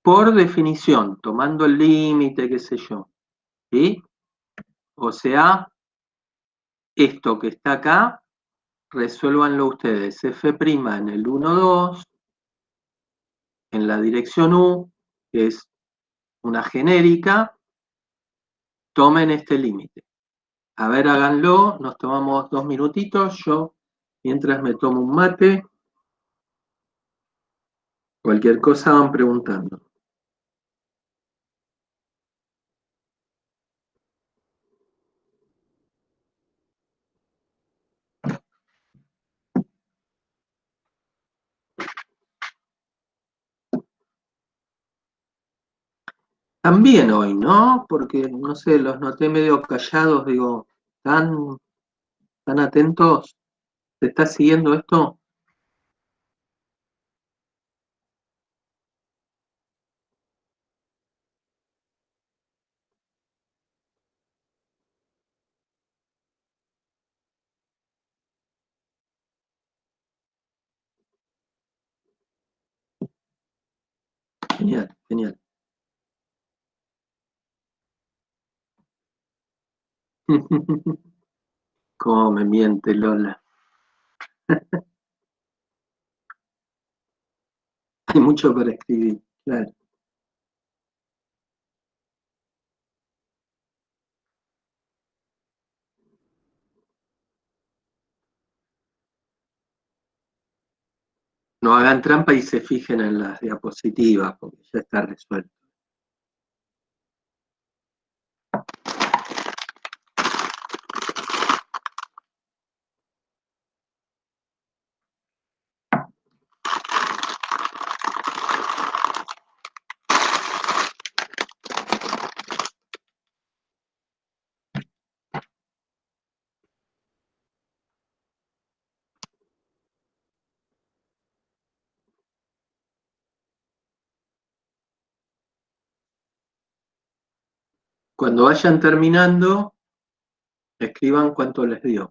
Por definición, tomando el límite, qué sé yo, ¿sí? O sea, esto que está acá, resuélvanlo ustedes. F' en el 1, 2, en la dirección U, que es una genérica, tomen este límite. A ver, háganlo, nos tomamos 2 minutitos, yo mientras me tomo un mate, cualquier cosa van preguntando. También hoy, ¿no? Porque, no sé, los noté medio callados, digo, tan atentos. ¿Te está siguiendo esto? Genial, genial. Cómo me miente Lola. Hay mucho para escribir, claro. No hagan trampa y se fijen en las diapositivas, porque ya está resuelto. Cuando vayan terminando, escriban cuánto les dio.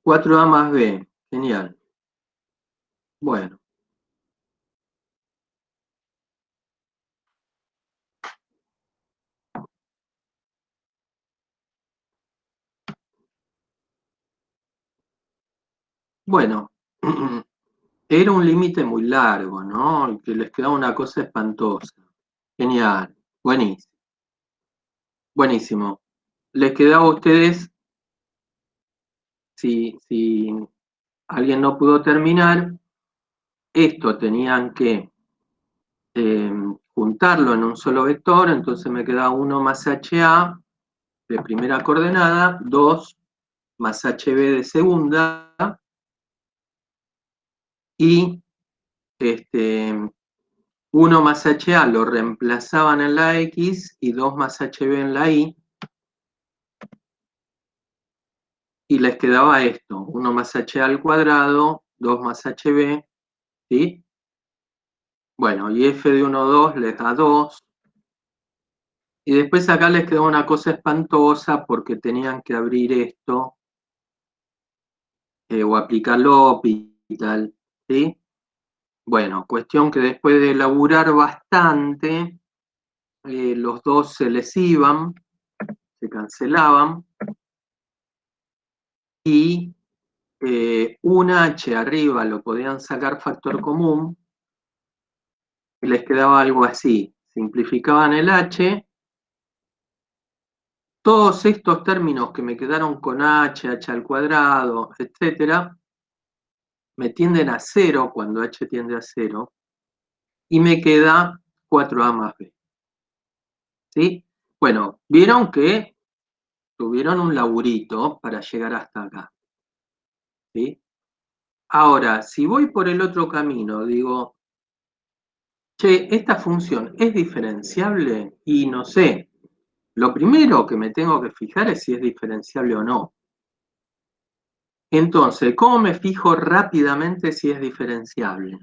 4A más B, genial. Bueno. Bueno, era un límite muy largo, ¿no? Y que les quedaba una cosa espantosa. Genial, buenísimo. Buenísimo. Les quedaba a ustedes, si alguien no pudo terminar, esto tenían que juntarlo en un solo vector, entonces me queda 1 más HA de primera coordenada, 2 más HB de segunda, y 1 más HA lo reemplazaban en la X y 2 más HB en la Y, y les quedaba esto, 1 más HA al cuadrado, 2 más HB, ¿sí? Bueno, y F de 1, 2 les da 2, y después acá les quedó una cosa espantosa porque tenían que abrir esto, o aplicar L'Hopital, ¿sí? Bueno, cuestión que después de laburar bastante, los dos se les iban, se cancelaban, y un H arriba lo podían sacar factor común, y les quedaba algo así. Simplificaban el H, todos estos términos que me quedaron con H, H al cuadrado, etcétera, me tienden a 0 cuando H tiende a 0, y me queda 4A más B. ¿Sí? Bueno, vieron que tuvieron un laburito para llegar hasta acá. ¿Sí? Ahora, si voy por el otro camino, digo, che, esta función es diferenciable, y no sé. Lo primero que me tengo que fijar es si es diferenciable o no. Entonces, ¿cómo me fijo rápidamente si es diferenciable?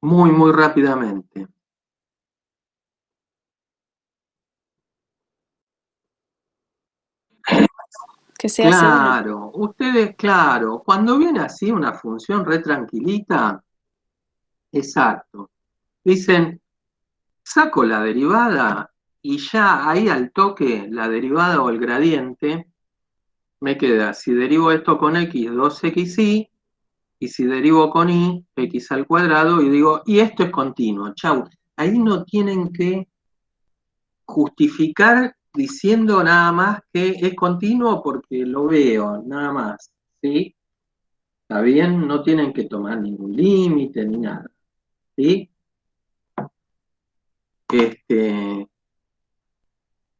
Muy, muy rápidamente. Que sea C1. Claro, ustedes, claro, cuando viene así una función re tranquilita, exacto, dicen, saco la derivada y ya ahí al toque, la derivada o el gradiente, me queda, si derivo esto con x, 2xy, y si derivo con y, x al cuadrado, y digo, y esto es continuo, chau. Ahí no tienen que justificar diciendo nada más que es continuo porque lo veo, nada más, ¿sí? ¿Está bien? No tienen que tomar ningún límite ni nada, ¿sí?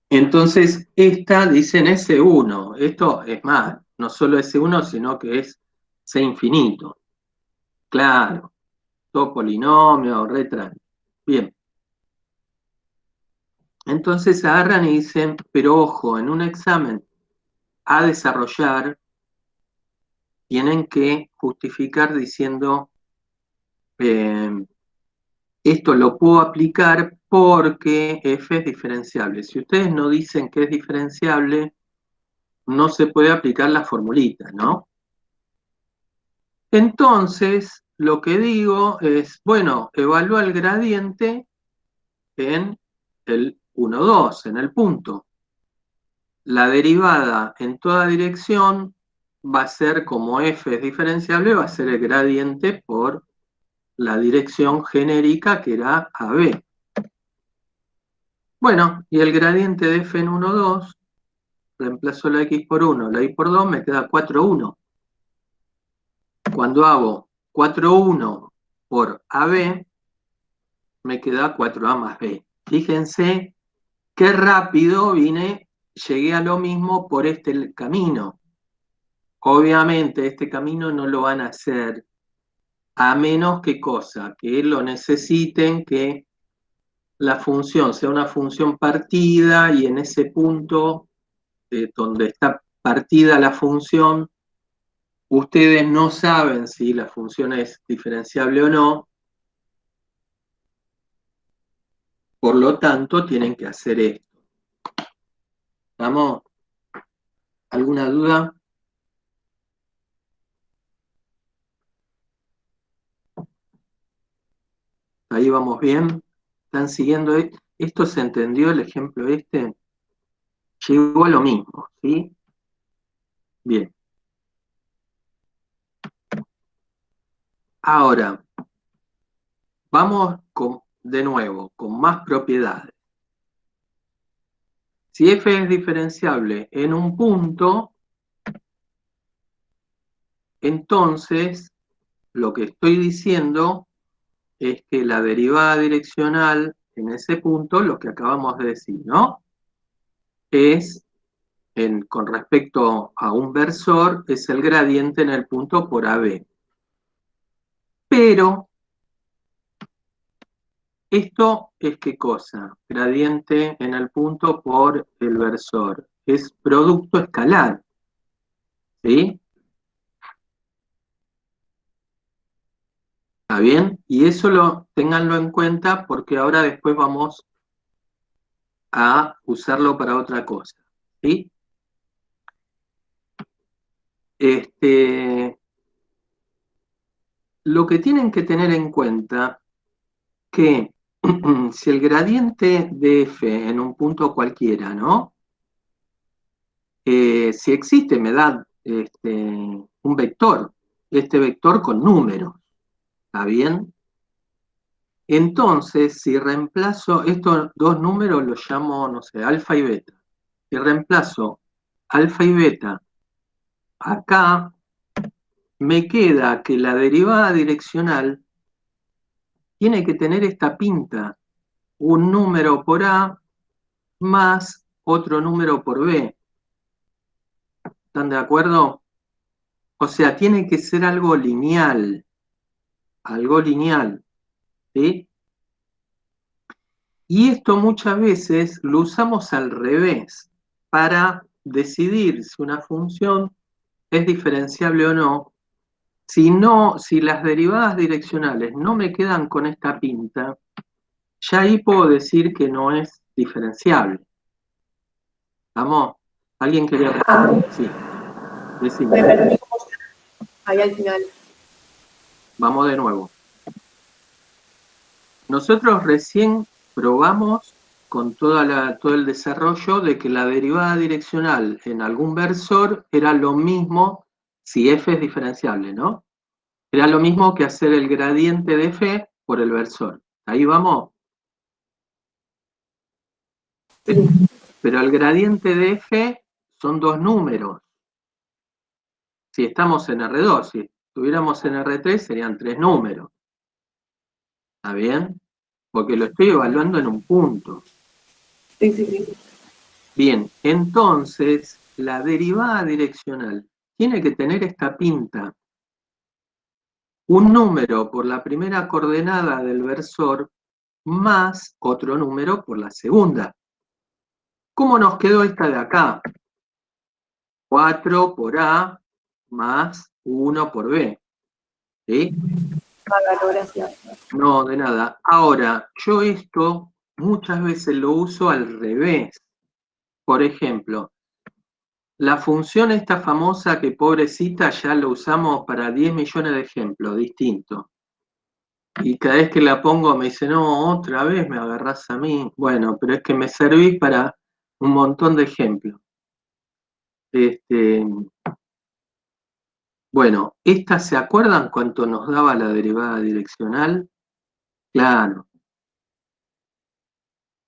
Entonces, esta dicen S1, esto es más, no solo S1, sino que es C infinito. Claro, todo polinomio, retran. Bien. Entonces agarran y dicen, pero ojo, en un examen a desarrollar, tienen que justificar diciendo, esto lo puedo aplicar porque f es diferenciable. Si ustedes no dicen que es diferenciable, no se puede aplicar la formulita, ¿no? Entonces, lo que digo es, bueno, evalúa el gradiente en el 1, 2, en el punto. La derivada en toda dirección va a ser, como f es diferenciable, va a ser el gradiente por la dirección genérica que era AB. Bueno, y el gradiente de f en 1, 2, reemplazo la x por 1, la y por 2, me queda 4, 1. Cuando hago 4, 1 por AB, me queda 4A más B. Fíjense qué rápido llegué a lo mismo por este camino. Obviamente este camino no lo van a hacer a menos que cosa, que lo necesiten, que la función sea una función partida y en ese punto donde está partida la función, ustedes no saben si la función es diferenciable o no, por lo tanto tienen que hacer esto. ¿Estamos? ¿Alguna duda? Ahí vamos bien. ¿Están siguiendo? ¿Esto se entendió el ejemplo este? Llegó a lo mismo, ¿sí? Bien. Ahora, vamos de nuevo, con más propiedades. Si f es diferenciable en un punto, entonces lo que estoy diciendo es que la derivada direccional en ese punto, lo que acabamos de decir, ¿no? Es, con respecto a un versor, es el gradiente en el punto por AB. Pero, ¿esto es qué cosa? Gradiente en el punto por el versor. Es producto escalar, ¿sí? ¿Está bien? Y eso ténganlo en cuenta porque ahora después vamos a usarlo para otra cosa, ¿sí? Lo que tienen que tener en cuenta que si el gradiente de f en un punto cualquiera, ¿no? Si existe, me da un vector, este vector con números, ¿está bien? Entonces, si reemplazo estos dos números, los llamo, no sé, alfa y beta. Si reemplazo alfa y beta acá, me queda que la derivada direccional tiene que tener esta pinta, un número por A más otro número por B. ¿Están de acuerdo? O sea, tiene que ser algo lineal, ¿sí? Y esto muchas veces lo usamos al revés, para decidir si una función es diferenciable o no. Si las derivadas direccionales no me quedan con esta pinta, ya ahí puedo decir que no es diferenciable. ¿Vamos? ¿Alguien quería responder? Sí. Decime. Me perdí como ahí al final. Vamos de nuevo. Nosotros recién probamos con todo el desarrollo de que la derivada direccional en algún versor era lo mismo, si f es diferenciable, ¿no? Era lo mismo que hacer el gradiente de f por el versor. ¿Ahí vamos? Pero el gradiente de f son dos números. Si estamos en R2, si estuviéramos en R3 serían tres números. ¿Está bien? Porque lo estoy evaluando en un punto. Sí, sí, sí. Bien, entonces la derivada direccional tiene que tener esta pinta. Un número por la primera coordenada del versor más otro número por la segunda. ¿Cómo nos quedó esta de acá? 4 por A más 1 por B. ¿Sí? Bárbaro, gracias. No, de nada. Ahora, yo esto muchas veces lo uso al revés. Por ejemplo, la función esta famosa que pobrecita ya lo usamos para 10 millones de ejemplos distintos. Y cada vez que la pongo me dice, no, otra vez me agarrás a mí. Bueno, pero es que me servís para un montón de ejemplos. Bueno, ¿esta se acuerdan cuánto nos daba la derivada direccional? Claro.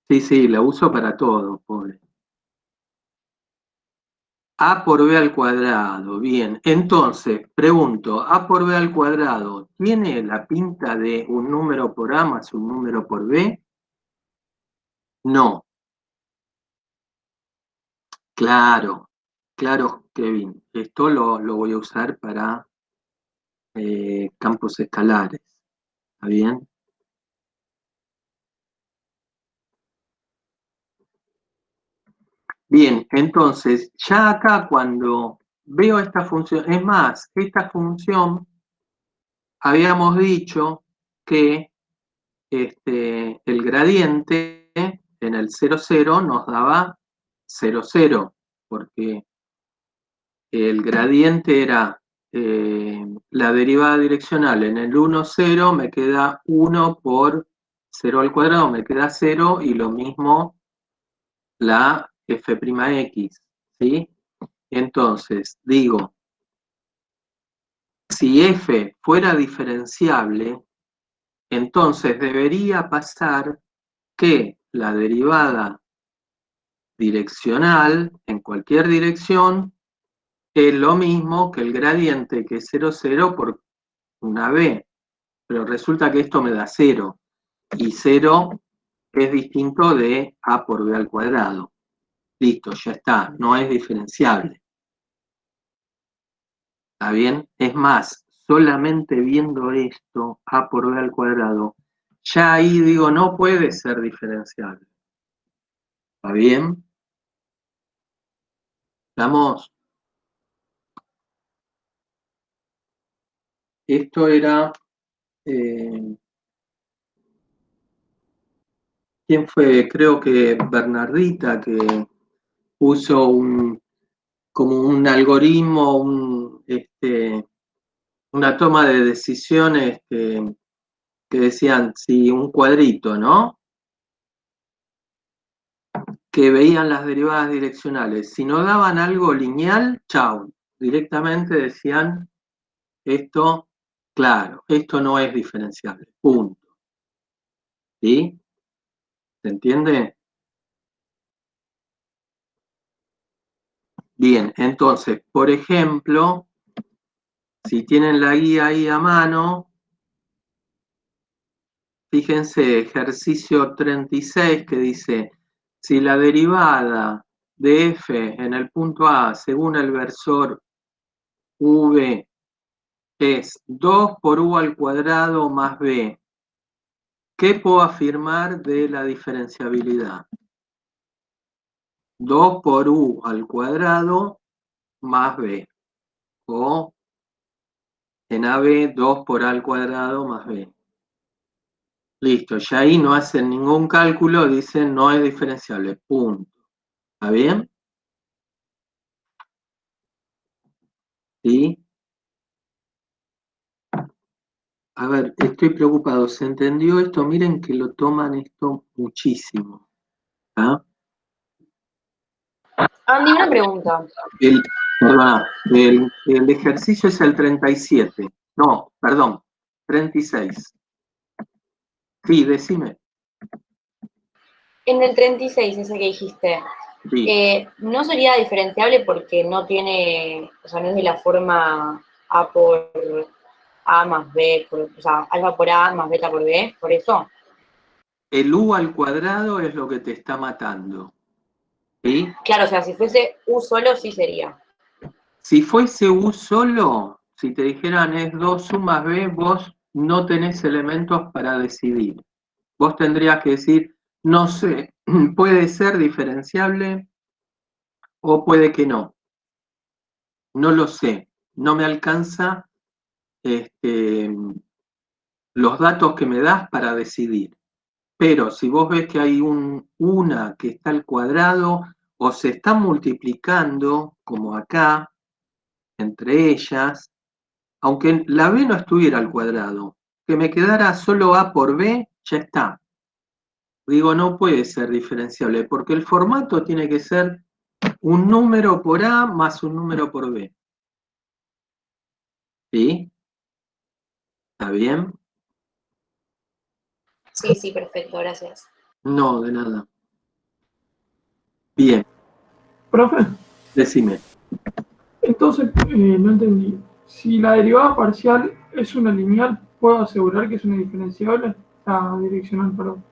Sí, sí, la uso para todo, pobre. A por B al cuadrado, bien. Entonces, pregunto, A por B al cuadrado, ¿tiene la pinta de un número por A más un número por B? No. Claro, claro, Kevin. Esto lo voy a usar para campos escalares. ¿Está bien? Bien, entonces, ya acá cuando veo esta función, es más, esta función habíamos dicho que el gradiente en el 0,0 nos daba 0, 0, porque el gradiente era la derivada direccional en el 1, 0, me queda 1 por 0 al cuadrado, me queda 0, y lo mismo la f'x, ¿sí? Entonces, digo, si f fuera diferenciable, entonces debería pasar que la derivada direccional en cualquier dirección es lo mismo que el gradiente, que es 0, 0 por una b, pero resulta que esto me da 0, y 0 es distinto de a por b al cuadrado. Listo, ya está, no es diferenciable. ¿Está bien? Es más, solamente viendo esto, a por b al cuadrado, ya ahí digo, no puede ser diferenciable. ¿Está bien? ¿Estamos? Esto era... ¿quién fue? Creo que Bernardita, que puso como un algoritmo, una toma de decisiones que decían, si un cuadrito, ¿no? Que veían las derivadas direccionales. Si no daban algo lineal, chau. Directamente decían, esto, claro, esto no es diferenciable. Punto. ¿Sí? ¿Se entiende? Bien, entonces, por ejemplo, si tienen la guía ahí a mano, fíjense, ejercicio 36 que dice, si la derivada de f en el punto A según el versor v es 2 por u al cuadrado más b, ¿qué puedo afirmar de la diferenciabilidad? 2 por u al cuadrado más b, o en AB 2 por a al cuadrado más b. Listo, ya ahí no hacen ningún cálculo, dicen no es diferenciable, punto. ¿Está bien? ¿Sí? A ver, estoy preocupado, ¿se entendió esto? Miren que lo toman esto muchísimo. ¿Ah? Andy, una pregunta. Perdona, el ejercicio es el 37. No, perdón, 36. Sí, decime. En el 36, ese que dijiste, Sí. ¿no sería diferenciable porque no tiene, o sea, no es de la forma A por A más B, o sea, alfa por A más beta por B, por eso? El u al cuadrado es lo que te está matando. ¿Sí? Claro, o sea, si fuese U solo, sí sería. Si fuese u solo, si te dijeran es 2u más b, vos no tenés elementos para decidir. Vos tendrías que decir, no sé, puede ser diferenciable o puede que no. No lo sé, no me alcanza los datos que me das para decidir. Pero si vos ves que hay una que está al cuadrado o se está multiplicando, como acá, entre ellas, aunque la b no estuviera al cuadrado, que me quedara solo a por b, ya está. Digo, no puede ser diferenciable, porque el formato tiene que ser un número por a más un número por b. ¿Sí? ¿Está bien? Sí, sí, perfecto, gracias. No, de nada. Bien, Profe, decime. entonces no entendí. Si la derivada parcial es una lineal, ¿puedo asegurar que es una diferenciable? La direccional, perdón.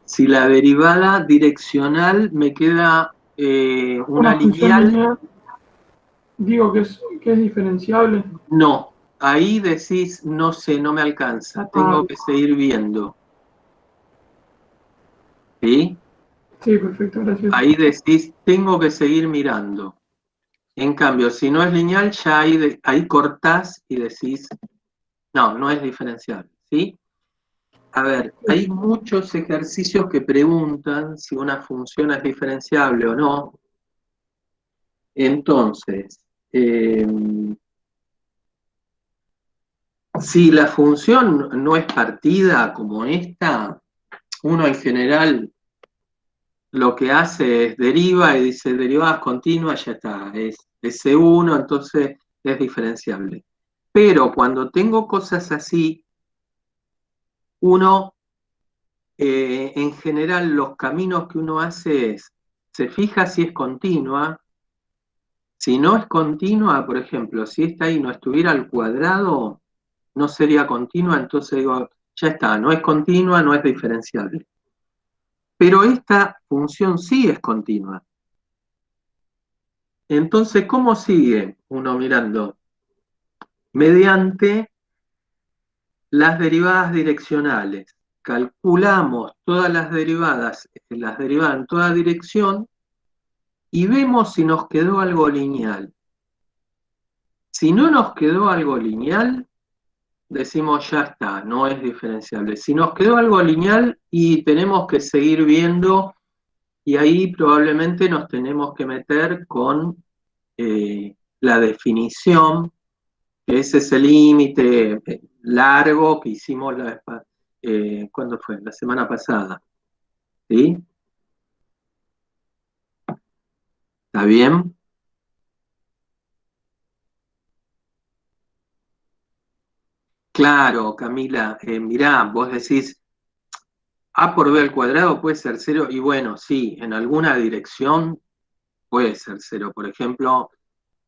Si la derivada direccional me queda una función lineal, lineal, digo que es diferenciable. no. Ahí decís, no sé, no me alcanza, tengo que seguir viendo. ¿Sí? Sí, perfecto, gracias. Ahí decís, tengo que seguir mirando. En cambio, si no es lineal, ya ahí cortás y decís, no, no es diferenciable. ¿Sí? A ver, hay muchos ejercicios que preguntan si una función es diferenciable o no. Entonces, si la función no es partida como esta, uno en general lo que hace es deriva y dice derivadas continuas, ya está, es C1, entonces es diferenciable. Pero cuando tengo cosas así, uno, en general, los caminos que uno hace es, se fija si es continua. Si no es continua, por ejemplo, si esta ahí no estuviera al cuadrado, no sería continua, entonces digo, ya está, no es continua, no es diferenciable. Pero esta función sí es continua. Entonces, ¿cómo sigue uno mirando? Mediante las derivadas direccionales. Calculamos todas las derivadas en toda dirección y vemos si nos quedó algo lineal. Si no nos quedó algo lineal, decimos ya está, no es diferenciable. Si nos quedó algo lineal y tenemos que seguir viendo, y ahí probablemente nos tenemos que meter con la definición, que ese es el límite largo que hicimos ¿cuándo fue? La semana pasada. ¿Sí? ¿Está bien? Claro, Camila, mirá, vos decís, A por B al cuadrado puede ser cero, y bueno, sí, en alguna dirección puede ser cero. Por ejemplo,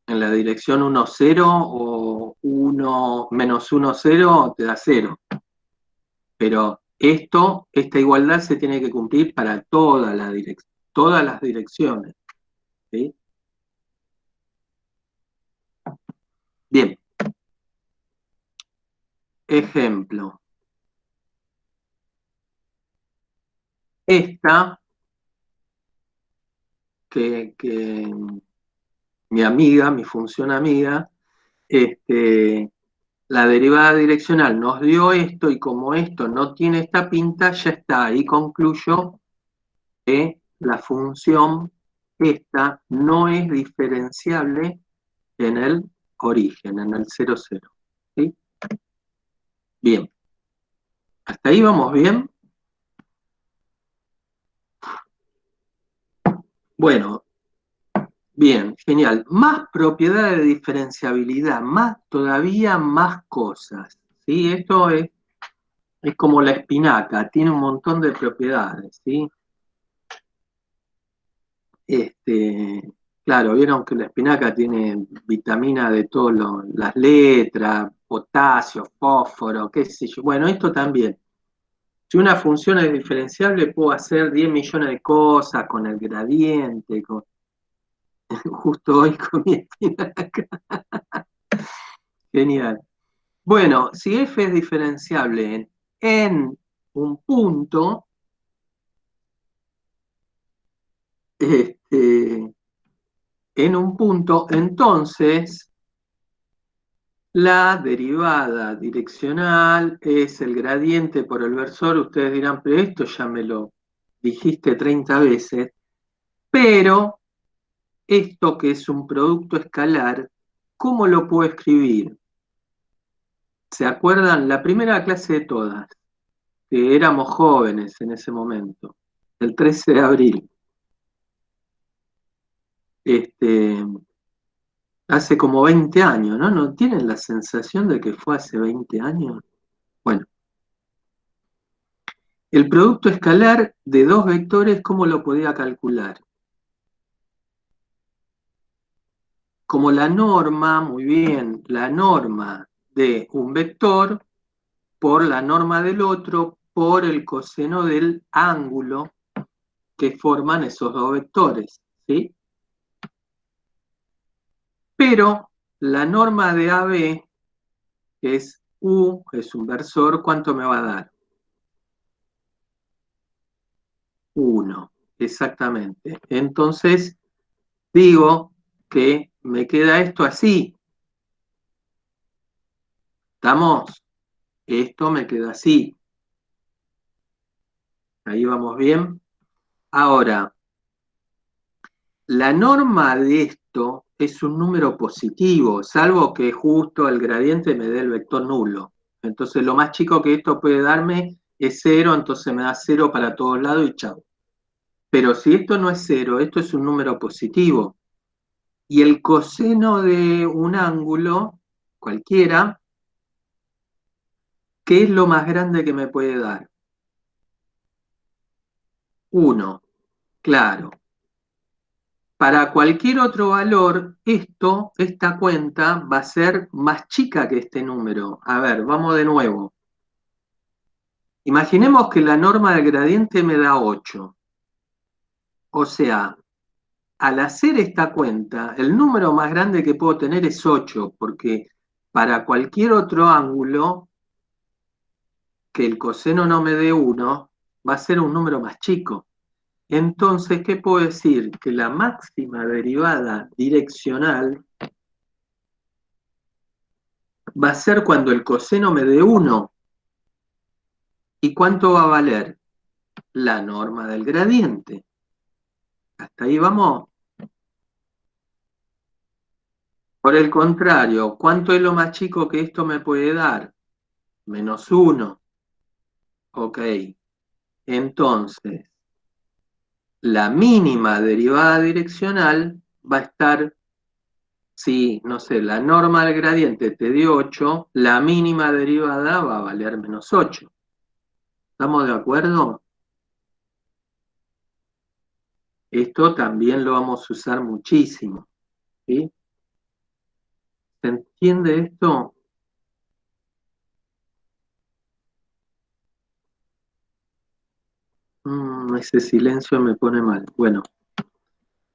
en la dirección 1, 0 o 1 menos 1, 0 te da 0. Pero esta igualdad se tiene que cumplir para todas las direcciones. ¿Sí? Bien. Ejemplo. Esta, que mi amiga, mi función amiga, la derivada direccional nos dio esto y como esto no tiene esta pinta, ya está. Ahí concluyo que la función esta no es diferenciable en el origen, en el 0, 0. ¿Sí? Bien. ¿Hasta ahí vamos bien? Bueno, bien, genial. Más propiedades de diferenciabilidad, todavía más cosas. ¿Sí? Esto es como la espinaca, tiene un montón de propiedades. ¿Sí? Claro, vieron que la espinaca tiene vitamina de todas las letras, potasio, fósforo, qué sé yo. Bueno, esto también. Si una función es diferenciable, puedo hacer 10 millones de cosas con el gradiente, justo hoy comí espinaca. Genial. Bueno, si f es diferenciable en un punto, entonces la derivada direccional es el gradiente por el versor. Ustedes dirán, pero esto ya me lo dijiste 30 veces, pero esto que es un producto escalar, ¿cómo lo puedo escribir? ¿Se acuerdan? La primera clase de todas, que éramos jóvenes en ese momento, el 13 de abril. Hace como 20 años, ¿no? ¿No tienen la sensación de que fue hace 20 años? Bueno, el producto escalar de dos vectores, ¿cómo lo podía calcular? Como la norma, muy bien, la norma de un vector por la norma del otro por el coseno del ángulo que forman esos dos vectores, ¿sí? Pero la norma de AB, que es U, es un versor, ¿cuánto me va a dar? 1, exactamente. Entonces, digo que me queda esto así. ¿Estamos? Esto me queda así. Ahí vamos bien. Ahora, la norma de esto es un número positivo, salvo que justo el gradiente me dé el vector nulo. Entonces, lo más chico que esto puede darme es 0, entonces me da 0 para todos lados y chao. Pero si esto no es 0, esto es un número positivo. Y el coseno de un ángulo, cualquiera, ¿qué es lo más grande que me puede dar? 1, claro. Para cualquier otro valor, esta cuenta va a ser más chica que este número. A ver, vamos de nuevo. Imaginemos que la norma del gradiente me da 8. O sea, al hacer esta cuenta, el número más grande que puedo tener es 8, porque para cualquier otro ángulo que el coseno no me dé 1, va a ser un número más chico. Entonces, ¿qué puedo decir? Que la máxima derivada direccional va a ser cuando el coseno me dé 1. ¿Y cuánto va a valer? La norma del gradiente. Hasta ahí vamos. Por el contrario, ¿cuánto es lo más chico que esto me puede dar? -1. Ok. Entonces, la mínima derivada direccional va a estar, si, no sé, la norma del gradiente te dio 8, la mínima derivada va a valer -8. ¿Estamos de acuerdo? Esto también lo vamos a usar muchísimo. ¿Sí? ¿Se entiende esto? Ese silencio me pone mal. Bueno.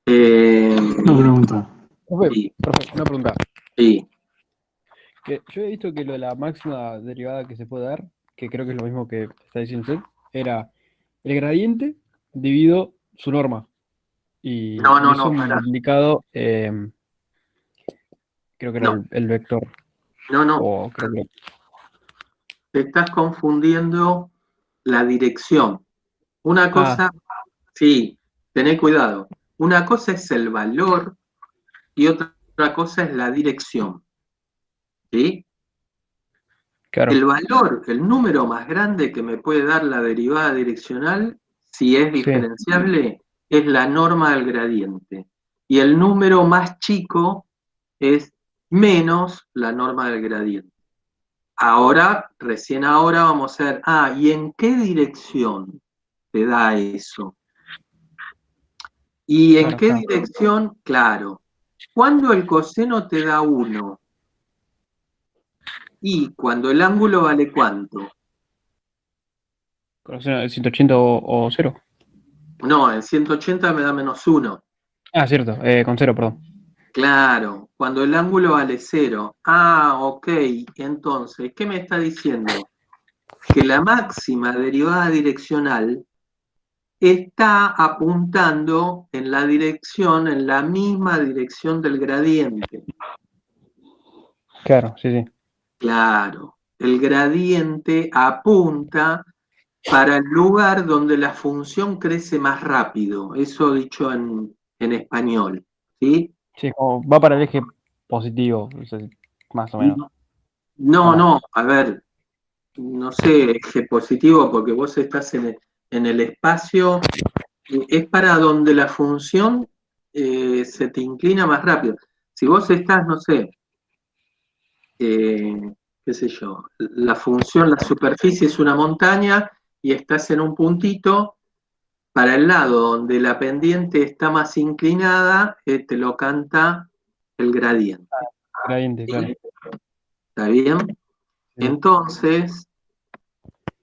Una pregunta. Profe, Sí, una pregunta. sí. Que yo he visto que lo de la máxima derivada que se puede dar, que creo que es lo mismo que está diciendo usted, era el gradiente dividido su norma. Y No, eso pará. multiplicado, creo que era No, el vector. no. O creo que. Te estás confundiendo la dirección. Una Ah, cosa, sí, tené cuidado. Una cosa es el valor y otra cosa es la dirección. ¿Sí? claro. El valor, el número más grande que me puede dar la derivada direccional, si es Sí, diferenciable, es la norma del gradiente. Y el número más chico es menos la norma del gradiente. Ahora, recién ahora vamos a ver, ¿y en qué dirección te da eso? ¿Y en claro, qué está. dirección? Claro. Cuando el coseno te da 1 y cuando el ángulo vale ¿cuánto? Con 180 o 0. No, en 180 me da -1. Ah, cierto, con 0, perdón. Claro, cuando el ángulo vale 0. Ok. Entonces, ¿qué me está diciendo? Que la máxima derivada direccional está apuntando en la dirección, en la misma dirección del gradiente. Claro, sí, sí. Claro, el gradiente apunta para el lugar donde la función crece más rápido, eso dicho en español, ¿sí? Sí, como va para el eje positivo, o sea, más o menos. ¿O no? No, a ver, no sé, eje positivo porque vos estás en el espacio, es para donde la función se te inclina más rápido. Si vos estás, no sé, qué sé yo, la función, la superficie es una montaña y estás en un puntito, para el lado donde la pendiente está más inclinada, te lo canta el gradiente. Gradiente, ¿Sí? claro. ¿Está bien? Sí. Entonces,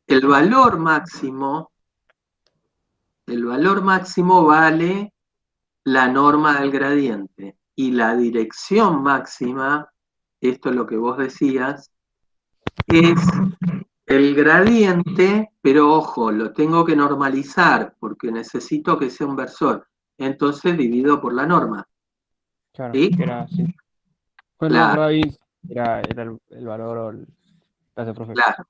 el valor máximo vale la norma del gradiente y la dirección máxima, esto es lo que vos decías, es el gradiente, pero ojo, lo tengo que normalizar porque necesito que sea un versor. Entonces divido por la norma. Claro, ¿Sí? que era, sí. Pues no me Claro, acordaba bien si era el valor o el. Gracias, profe. claro.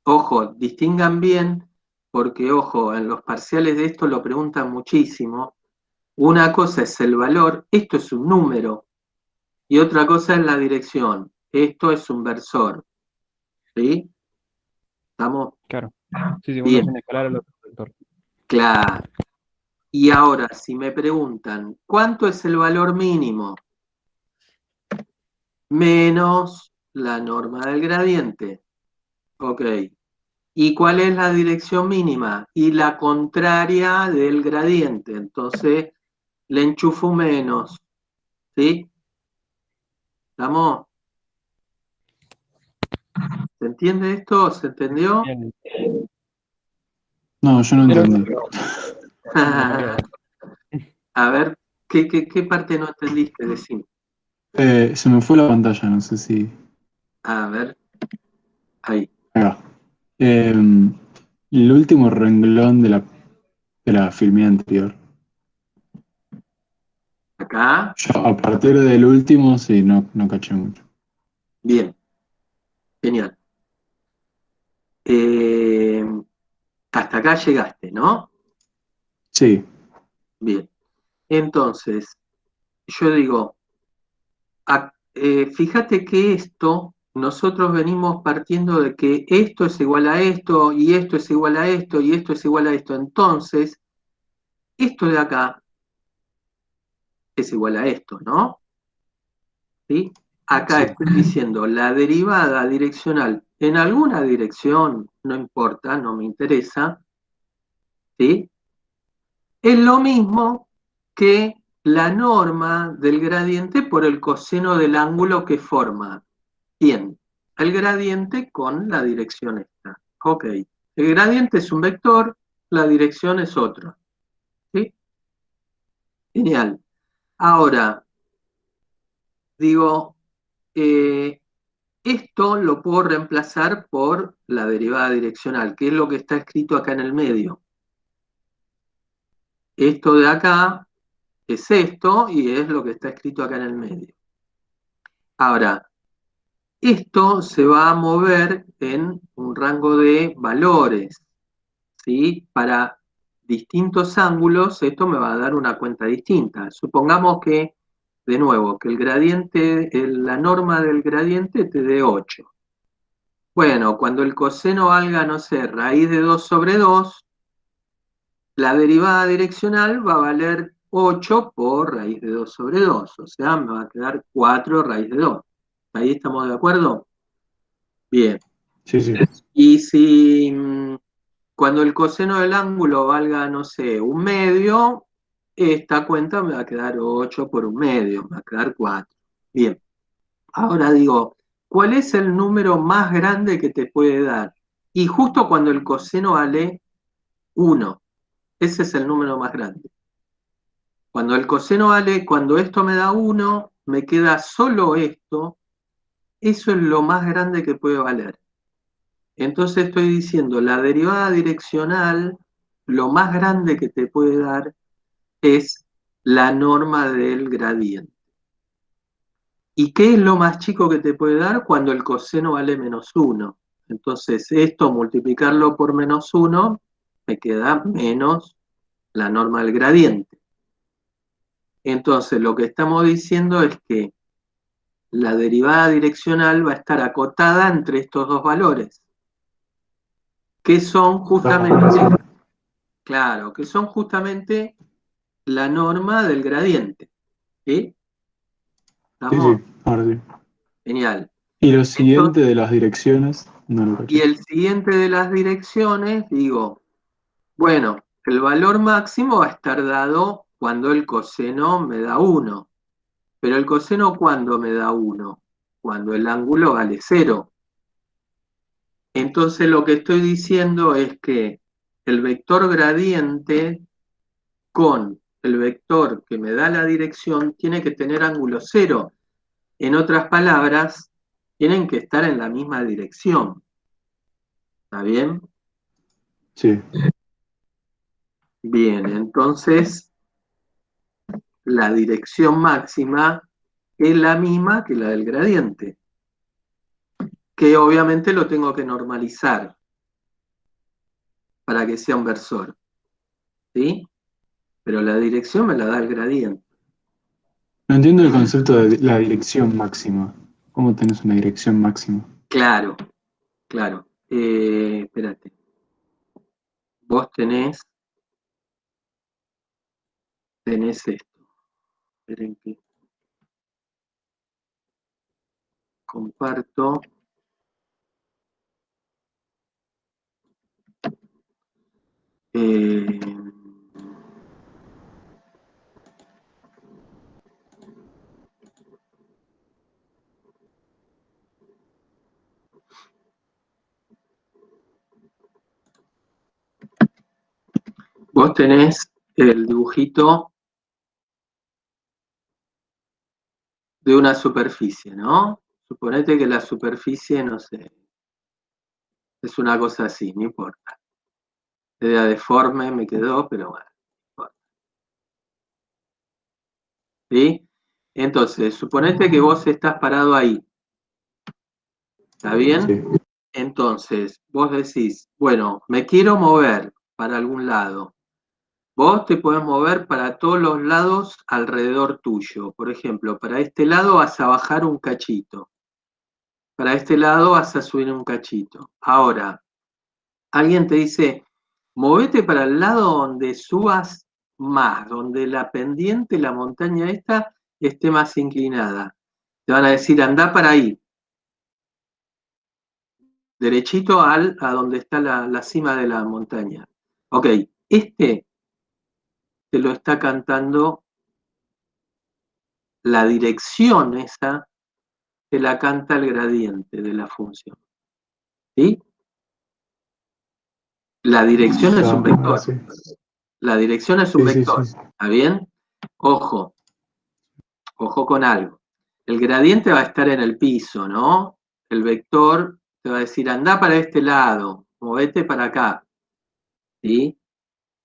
Ojo, distingan bien porque ojo, en los parciales de esto lo preguntan muchísimo. Una cosa es el valor, esto es un número, y otra cosa es la dirección, esto es un versor. ¿Sí? ¿Estamos? Claro. Sí, uno es Bien, un escalar, el otro es un vector. claro. Y ahora, si me preguntan, ¿cuánto es el valor mínimo? Menos la norma del gradiente. Ok. ¿Y cuál es la dirección mínima? Y la contraria del gradiente. Entonces, le enchufo menos. ¿Sí? ¿Estamos? ¿Se entiende esto? ¿Se entendió? Bien. No, yo no Pero, entendí. me mareo. A ver, ¿qué parte no entendiste? Decime. Se me fue la pantalla, no sé si. A ver, ahí. Acá. El último renglón de la filmina anterior. Acá. Yo a partir del último, sí, no caché mucho. Bien. Genial. Eh, hasta acá llegaste, ¿no? Sí, Bien. Entonces, yo digo, fíjate que esto, nosotros venimos partiendo de que esto es igual a esto, y esto es igual a esto, y esto es igual a esto. Entonces, esto de acá es igual a esto, ¿no? ¿Sí? Acá sí. estoy diciendo la derivada direccional en alguna dirección, no importa, no me interesa, ¿sí? Es lo mismo que la norma del gradiente por el coseno del ángulo que forma. Bien, el gradiente con la dirección esta. Ok, el gradiente es un vector, la dirección es otro. ¿Sí? Genial. Ahora, digo, esto lo puedo reemplazar por la derivada direccional, que es lo que está escrito acá en el medio. Esto de acá es esto y es lo que está escrito acá en el medio. Ahora, esto se va a mover en un rango de valores, ¿sí? Para distintos ángulos, esto me va a dar una cuenta distinta. Supongamos que, de nuevo, que el gradiente, la norma del gradiente te dé 8. Bueno, cuando el coseno valga, no sé, raíz de 2 sobre 2, la derivada direccional va a valer 8 por raíz de 2 sobre 2, o sea, me va a quedar 4 raíz de 2. ¿Ahí estamos de acuerdo? Bien. Sí, sí. Y si cuando el coseno del ángulo valga, no sé, un medio, esta cuenta me va a quedar 8 por un medio, me va a quedar 4. Bien. Ahora digo, ¿cuál es el número más grande que te puede dar? Y justo cuando el coseno vale 1, ese es el número más grande. Cuando el coseno vale, cuando esto me da 1, me queda solo esto, eso es lo más grande que puede valer. Entonces estoy diciendo, la derivada direccional, lo más grande que te puede dar es la norma del gradiente. ¿Y qué es lo más chico que te puede dar? Cuando el coseno vale menos 1. Entonces esto, multiplicarlo por menos 1, me queda menos la norma del gradiente. Entonces lo que estamos diciendo es que la derivada direccional va a estar acotada entre estos dos valores, que son justamente, claro, que son justamente la norma del gradiente. ¿Sí? Sí, ¿Estamos? sí, ahora sí. Genial. Y lo Entonces, siguiente de las direcciones, no lo y caché. el siguiente de las direcciones, digo, bueno, el valor máximo va a estar dado cuando el coseno me da 1. Pero el coseno, ¿cuándo me da 1? Cuando el ángulo vale 0. Entonces lo que estoy diciendo es que el vector gradiente con el vector que me da la dirección tiene que tener ángulo 0. En otras palabras, tienen que estar en la misma dirección. ¿Está bien? Sí, Bien, entonces la dirección máxima es la misma que la del gradiente, que obviamente lo tengo que normalizar. para que sea un versor, ¿sí? Pero la dirección me la da el gradiente. No entiendo el concepto de la dirección máxima. ¿Cómo tenés una dirección máxima? Claro, claro. Espérate. Vos tenés esto. Esperen que comparto. Eh, Vos tenés el dibujito de una superficie, ¿no? Suponete que la superficie, no sé, es una cosa así, no importa. Era deforme, me quedó, pero bueno, no importa. ¿Sí? Entonces, suponete que vos estás parado ahí. ¿Está bien? Sí. Entonces, vos decís, bueno, me quiero mover para algún lado. Vos te podés mover para todos los lados alrededor tuyo. Por ejemplo, para este lado vas a bajar un cachito. Para este lado vas a subir un cachito. Ahora, alguien te dice, movete para el lado donde subas más, donde la pendiente, la montaña esta, esté más inclinada. Te van a decir, anda para ahí, derechito a donde está la cima de la montaña. Ok, este te lo está cantando la dirección esa, te la canta el gradiente de la función. ¿Sí? La dirección es un vector. Sí. La dirección es un Sí, sí, vector. sí. ¿Está bien? Ojo con algo. El gradiente va a estar en el piso, ¿no? El vector te va a decir, anda para este lado, movete para acá. ¿Sí?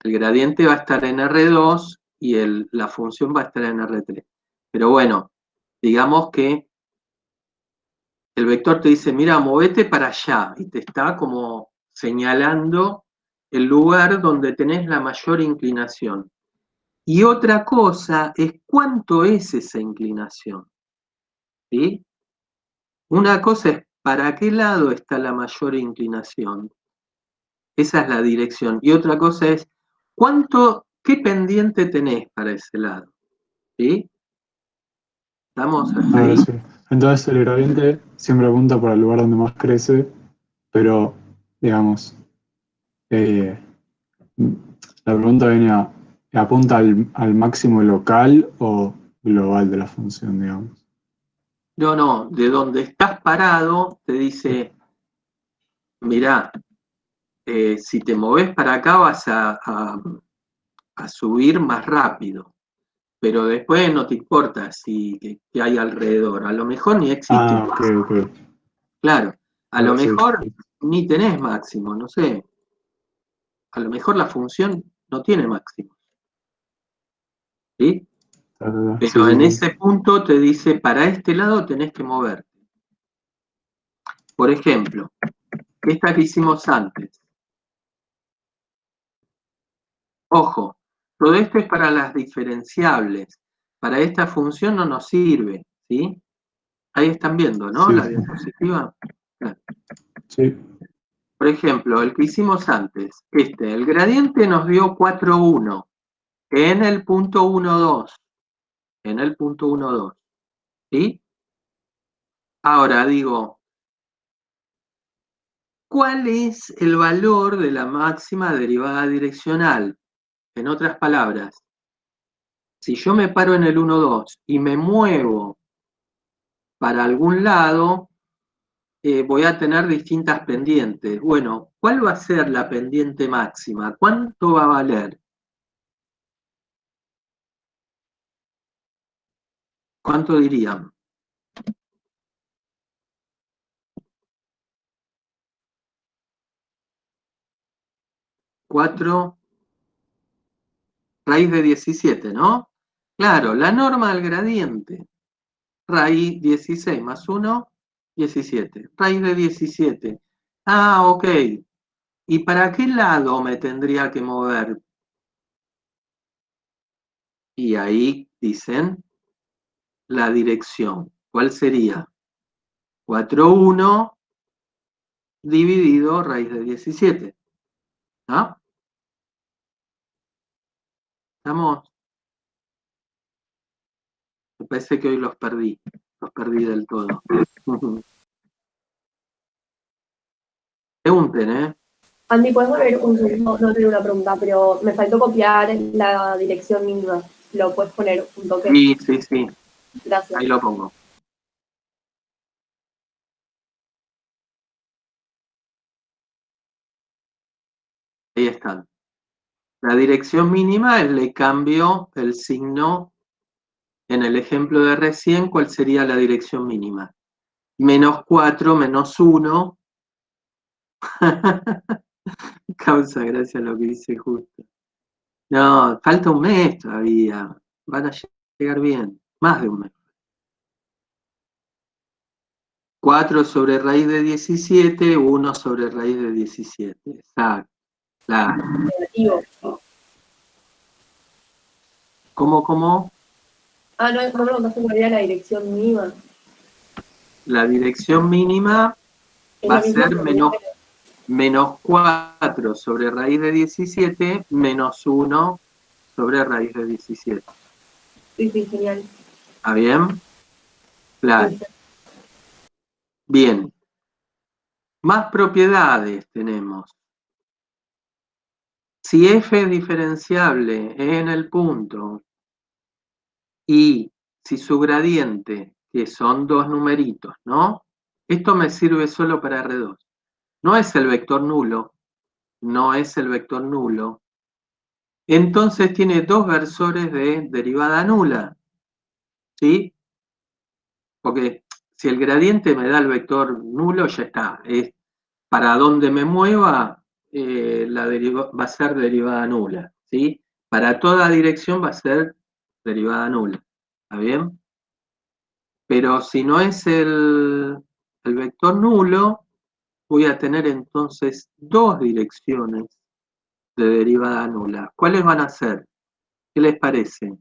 El gradiente va a estar en R2 y la función va a estar en R3. Pero bueno, digamos que el vector te dice, mira, movete para allá, y te está como señalando el lugar donde tenés la mayor inclinación. Y otra cosa es cuánto es esa inclinación. ¿Sí? Una cosa es para qué lado está la mayor inclinación. Esa es la dirección. Y otra cosa es qué pendiente tenés para ese lado. ¿Sí? ¿Estamos ahí? Sí. Entonces el gradiente siempre apunta para el lugar donde más crece, pero, digamos, eh, la pregunta viene ¿apunta al máximo local o global de la función, digamos? No, de donde estás parado te dice, mirá, si te movés para acá vas a subir más rápido, pero después no te importa qué hay alrededor. A lo mejor ni existe un máximo. Ok. Claro, a lo Sí. mejor ni tenés máximo, no sé. A lo mejor la función no tiene máximo. ¿Sí? Pero en ese punto te dice, para este lado tenés que moverte. Por ejemplo, esta que hicimos antes. Ojo, todo esto es para las diferenciables. Para esta función no nos sirve, ¿sí? Ahí están viendo, ¿no? Sí. La diapositiva. Sí. Por ejemplo, el que hicimos antes, el gradiente nos dio 4,1 en el punto 1,2. En el punto 1,2. ¿Sí? Ahora digo, ¿cuál es el valor de la máxima derivada direccional? En otras palabras, si yo me paro en el 1,2 y me muevo para algún lado, voy a tener distintas pendientes. Bueno, ¿cuál va a ser la pendiente máxima? ¿Cuánto va a valer? ¿Cuánto dirían? 4 raíz de 17, ¿no? Claro, la norma del gradiente. Raíz 16 más 1, 17. Raíz de 17. Ah, ok. ¿Y para qué lado me tendría que mover? Y ahí dicen la dirección. ¿Cuál sería? 4,1 dividido raíz de 17. ¿No? ¿Estamos? Me parece que hoy los perdí del todo. Pregunten, ¿eh? Andy, ¿puedes volver un segundo? No tengo una pregunta, pero me faltó copiar la dirección mínima. ¿Lo puedes poner un toque? Sí, sí, sí. Gracias. Ahí lo pongo. Ahí están. La dirección mínima le cambio el signo en el ejemplo de recién. ¿Cuál sería la dirección mínima? -4, -1. Causa gracia lo que dice justo. No, falta un mes todavía. Van a llegar bien. Más de un mes. 4 sobre raíz de 17, 1 sobre raíz de 17. Exacto. Claro. Negativo. ¿Cómo? Ah, no me preguntaste cuál era la dirección mínima. La dirección mínima Es va lo a mismo ser que -4 sobre raíz de 17 -1 sobre raíz de 17. Sí, sí, genial. ¿Está bien? Claro. Sí. Bien. Más propiedades tenemos. Si f es diferenciable en el punto y si su gradiente, que son dos numeritos, ¿no? Esto me sirve solo para R2. No es el vector nulo, no es el vector nulo. Entonces tiene dos versores de derivada nula, ¿sí? Porque si el gradiente me da el vector nulo, ya está. Es para donde me mueva, va a ser derivada nula, ¿sí? Para toda dirección va a ser derivada nula. ¿Está bien? Pero si no es el vector nulo, voy a tener entonces dos direcciones de derivada nula. ¿Cuáles van a ser? ¿Qué les parece?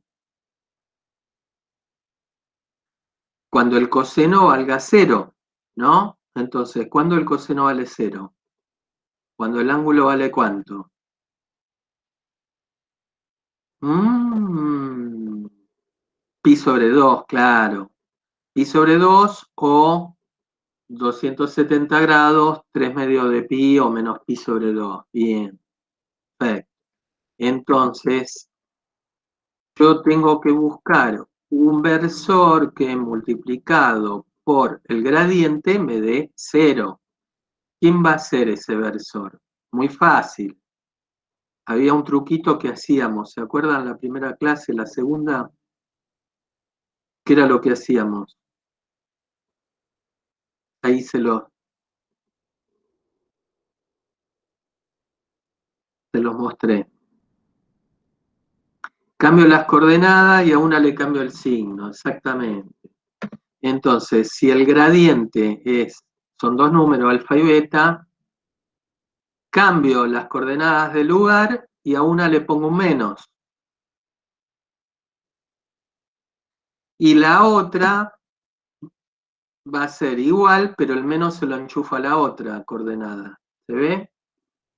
Cuando el coseno valga 0, ¿no? Entonces, ¿cuándo el coseno vale 0? Cuando el ángulo vale ¿cuánto? Pi sobre 2, claro. Pi sobre 2 o 270 grados, 3 medios de pi o menos pi sobre 2. Bien, perfecto. Entonces, yo tengo que buscar un versor que multiplicado por el gradiente me dé 0. ¿Quién va a ser ese versor? Muy fácil. Había un truquito que hacíamos, ¿se acuerdan la primera clase, la segunda? ¿Qué era lo que hacíamos? Ahí se los mostré. Cambio las coordenadas y a una le cambio el signo, exactamente. Entonces, si el gradiente son dos números, alfa y beta, cambio las coordenadas del lugar y a una le pongo un menos. Y la otra va a ser igual, pero el menos se lo enchufa a la otra coordenada. ¿Se ve?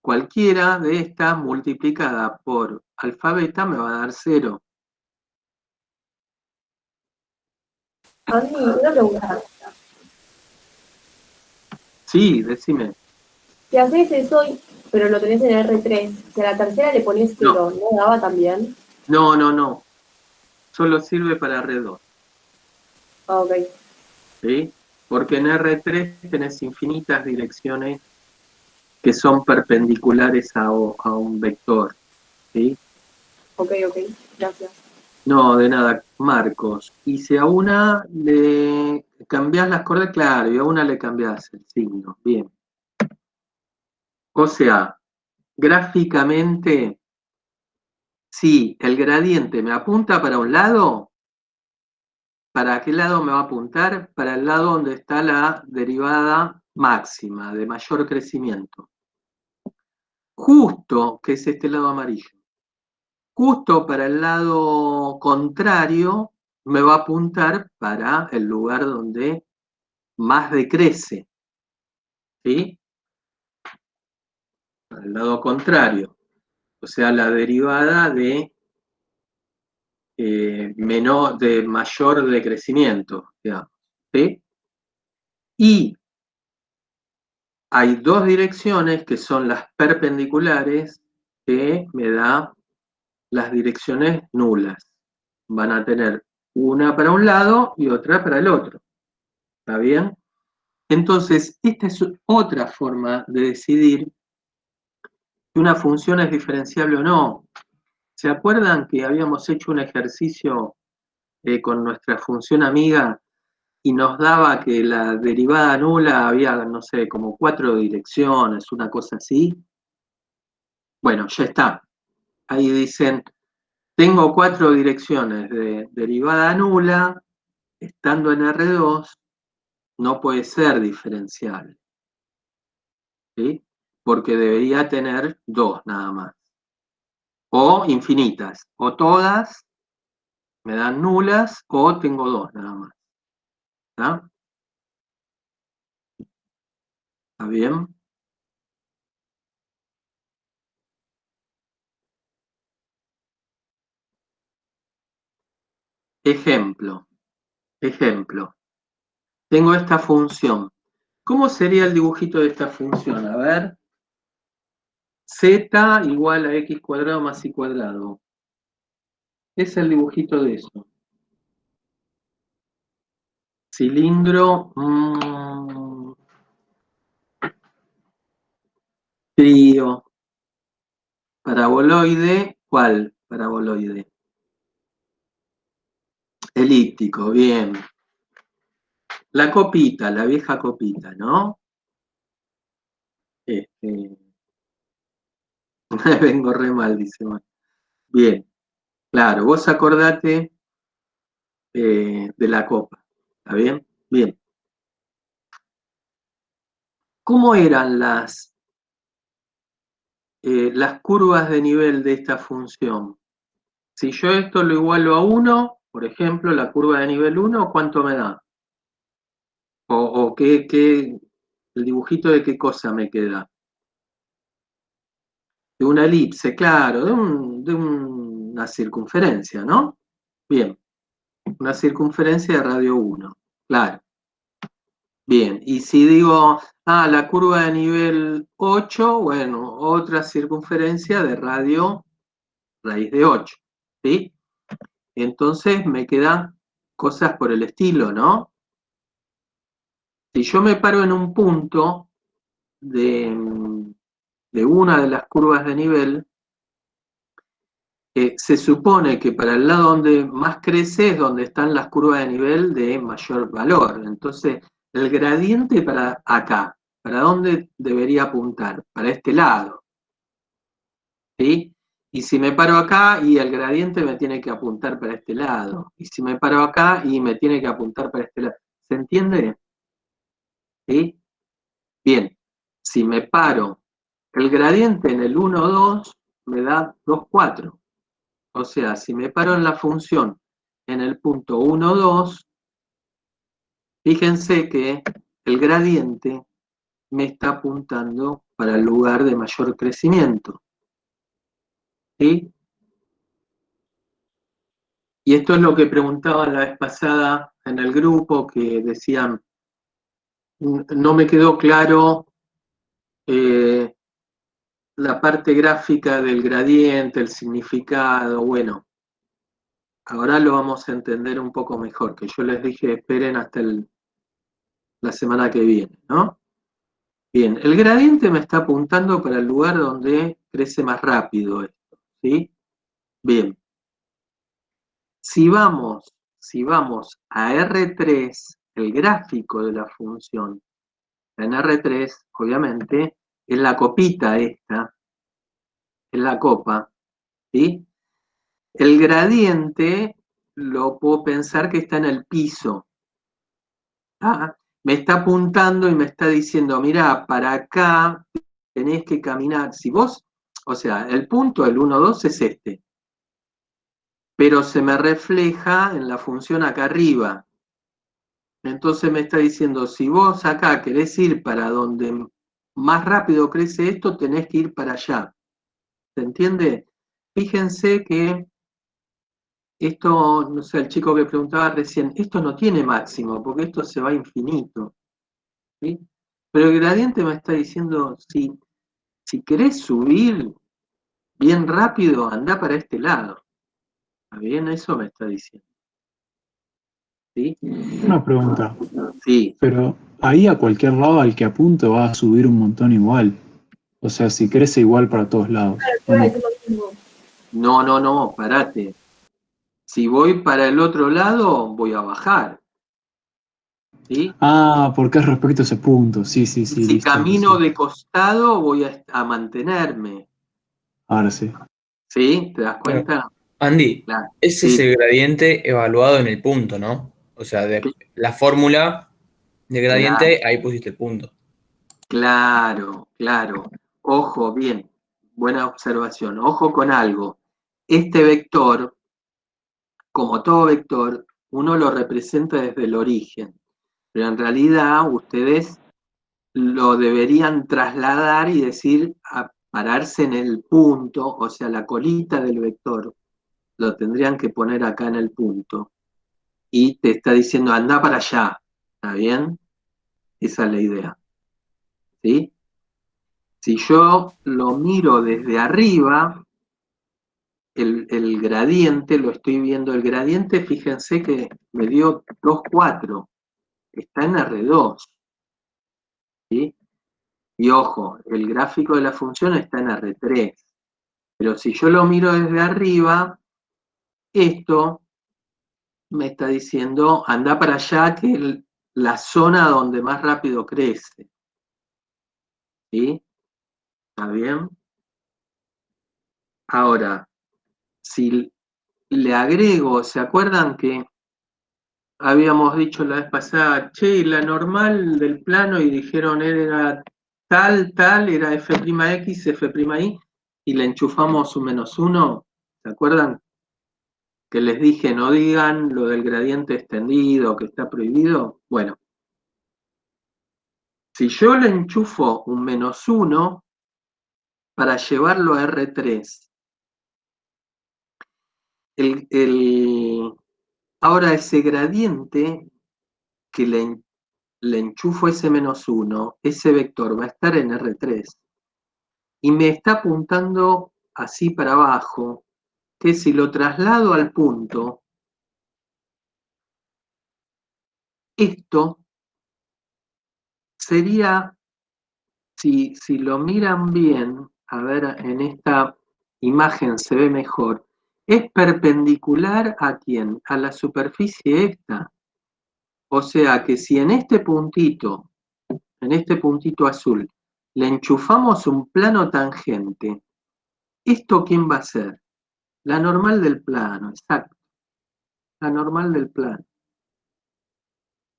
Cualquiera de estas multiplicada por alfa beta me va a dar 0. Andy, una pregunta. Sí, decime. Si haces eso, pero lo tenés en R3, si a la tercera le pones 0, ¿no daba también? No. Solo sirve para R2. Ah, ok. ¿Sí? Porque en R3 tenés infinitas direcciones que son perpendiculares a un vector. ¿Sí? Ok, gracias. No, de nada, Marcos. Y si a una le cambiás las coordenadas, claro, y a una le cambiás el signo. Bien. O sea, gráficamente, si el gradiente me apunta para un lado, ¿para qué lado me va a apuntar? Para el lado donde está la derivada máxima, de mayor crecimiento. justo, que es este lado amarillo, justo para el lado contrario me va a apuntar para el lugar donde más decrece, ¿sí? Para el lado contrario, o sea, la derivada de de mayor decrecimiento, digamos, ¿sí? Y hay dos direcciones que son las perpendiculares que me da las direcciones nulas. Van a tener una para un lado y otra para el otro. ¿Está bien? Entonces, esta es otra forma de decidir si una función es diferenciable o no. ¿Se acuerdan que habíamos hecho un ejercicio con nuestra función amiga y nos daba que la derivada nula había, no sé, como 4 direcciones, una cosa así? Bueno, ya está. Ahí dicen, tengo 4 direcciones de derivada nula, estando en R2, no puede ser diferenciable, ¿sí? Porque debería tener 2 nada más. O infinitas, o todas me dan nulas, o tengo 2 nada más. ¿Está? ¿Está bien? Ejemplo. Tengo esta función. ¿Cómo sería el dibujito de esta función? A ver. Z igual a x cuadrado más y cuadrado. Es el dibujito de eso. Cilindro. Trío. Paraboloide. ¿Cuál paraboloide? Elíptico, bien. La copita, la vieja copita, ¿no? Vengo re mal, dice. Bien, claro, vos acordate de la copa, ¿está bien? Bien. ¿Cómo eran las curvas de nivel de esta función? Si yo esto lo igualo a 1, por ejemplo, la curva de nivel 1, ¿cuánto me da? ¿O el dibujito de qué cosa me queda? De una elipse, claro, de una circunferencia, ¿no? Bien, una circunferencia de radio 1, claro. Bien, y si digo, la curva de nivel 8, bueno, otra circunferencia de radio raíz de 8, ¿sí? Entonces me quedan cosas por el estilo, ¿no? Si yo me paro en un punto de una de las curvas de nivel, se supone que para el lado donde más crece es donde están las curvas de nivel de mayor valor. Entonces, el gradiente para acá, ¿para dónde debería apuntar? Para este lado, ¿sí? Y si me paro acá, y el gradiente me tiene que apuntar para este lado. Y si me paro acá, y me tiene que apuntar para este lado. ¿Se entiende? ¿Sí? Bien, si me paro, el gradiente en el 1, 2 me da 2, 4. O sea, si me paro en la función en el punto 1, 2, fíjense que el gradiente me está apuntando para el lugar de mayor crecimiento. ¿Sí? Y esto es lo que preguntaban la vez pasada en el grupo, que decían, no me quedó claro la parte gráfica del gradiente, el significado. Bueno, ahora lo vamos a entender un poco mejor, que yo les dije esperen hasta la semana que viene, ¿no? Bien, el gradiente me está apuntando para el lugar donde crece más rápido esto, ¿sí? Bien. Si vamos a R3, el gráfico de la función en R3, obviamente, es la copita esta, es la copa, ¿sí? El gradiente lo puedo pensar que está en el piso. Me está apuntando y me está diciendo, mirá, para acá tenés que caminar. Si vos O sea, el punto, el 1, 2 es este, pero se me refleja en la función acá arriba. Entonces me está diciendo, si vos acá querés ir para donde más rápido crece esto, tenés que ir para allá. ¿Se entiende? Fíjense que esto, no sé, el chico que preguntaba recién, esto no tiene máximo, porque esto se va a infinito. ¿Sí? Pero el gradiente me está diciendo, si querés subir bien rápido, anda para este lado. ¿Está bien? Eso me está diciendo. ¿Sí? Una pregunta, Sí. pero ahí a cualquier lado al que apunte va a subir un montón igual. O sea, si crece igual para todos lados. ¿O Iba a no? decir lo mismo. No, parate. Si voy para el otro lado, voy a bajar. ¿Sí? Ah, porque es respecto a ese punto. Sí, Y si listo, ahora camino sí. de costado, voy a mantenerme. Ahora sí. ¿Sí? ¿Te das Bueno, cuenta? Andy, Claro. ese es Sí, el gradiente evaluado en el punto, ¿no? O sea, de la fórmula de claro, gradiente, ahí pusiste el punto. claro. Ojo, bien. Buena observación. Ojo con algo. Este vector, como todo vector, uno lo representa desde el origen. Pero en realidad ustedes lo deberían trasladar y decir, a pararse en el punto, o sea, la colita del vector, lo tendrían que poner acá en el punto. Y te está diciendo, anda para allá. ¿Está bien? Esa es la idea. ¿Sí? Si yo lo miro desde arriba, el gradiente, lo estoy viendo, el gradiente, fíjense que me dio 2,4, está en R2. ¿Sí? Y ojo, el gráfico de la función está en R3. Pero si yo lo miro desde arriba, esto me está diciendo, anda para allá, que es la zona donde más rápido crece. ¿Sí? ¿Está bien? Ahora, si le agrego, ¿se acuerdan que habíamos dicho la vez pasada, che, la normal del plano y dijeron era tal, era f'x, f'y, y le enchufamos un -1? ¿Se acuerdan? Que les dije, no digan lo del gradiente extendido, que está prohibido. Bueno, si yo le enchufo un -1 para llevarlo a R3, ahora ese gradiente que le enchufo ese -1, ese vector va a estar en R3 y me está apuntando así para abajo, que si lo traslado al punto, esto sería, si lo miran bien, a ver, en esta imagen se ve mejor, es perpendicular ¿a quién? A la superficie esta. O sea que si en este puntito azul, le enchufamos un plano tangente, ¿esto quién va a ser? La normal del plano, exacto, la normal del plano.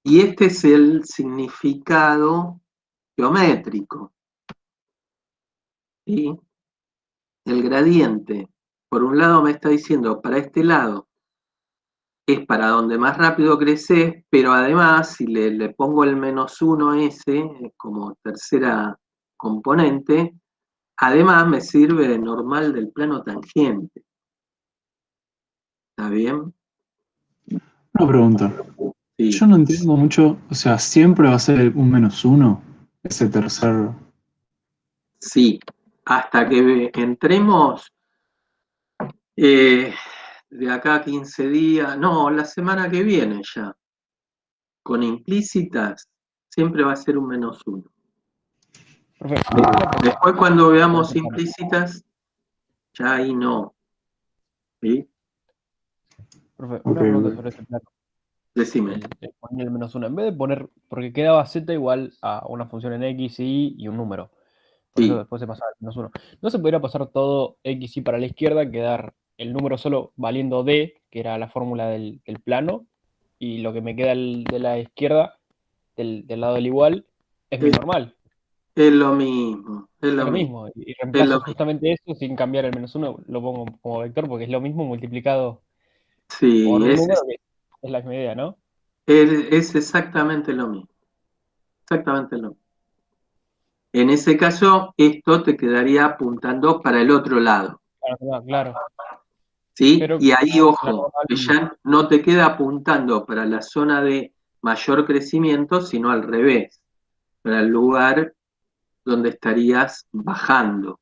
Y este es el significado geométrico. ¿Sí? El gradiente, por un lado me está diciendo, para este lado es para donde más rápido creces, pero además, si le pongo el -1 ese como tercera componente, además me sirve de normal del plano tangente. ¿Está bien? Una pregunta. Sí. Yo no entiendo mucho, o sea, siempre va a ser un -1, ese tercer. Sí, hasta que entremos de acá a 15 días, no, la semana que viene ya, con implícitas, siempre va a ser un -1. Perfecto. Después cuando veamos implícitas, ya ahí no. ¿Sí? Profe, Ok, una pregunta ok. sobre ese plano. Decime. El poner el -1. En vez de poner, porque quedaba z igual a una función en x, y un número. Por eso Sí, después se pasaba al -1. ¿No se podría pasar todo x, y para la izquierda, quedar el número solo valiendo d, que era la fórmula del plano, y lo que me queda de la izquierda, del lado del igual, es mi es, normal? Es lo mismo, es Es lo lo mismo, mismo. Y es lo reemplazo mismo. justamente eso sin cambiar el -1, lo pongo como vector porque es lo mismo multiplicado por Sí, un número que es la misma idea, ¿no? es exactamente lo mismo, exactamente lo mismo. En ese caso, esto te quedaría apuntando para el otro lado, Claro, claro. ¿sí? Pero Y ahí, la ojo, que normal, ya no te queda apuntando para la zona de mayor crecimiento, sino al revés, para el lugar donde estarías bajando.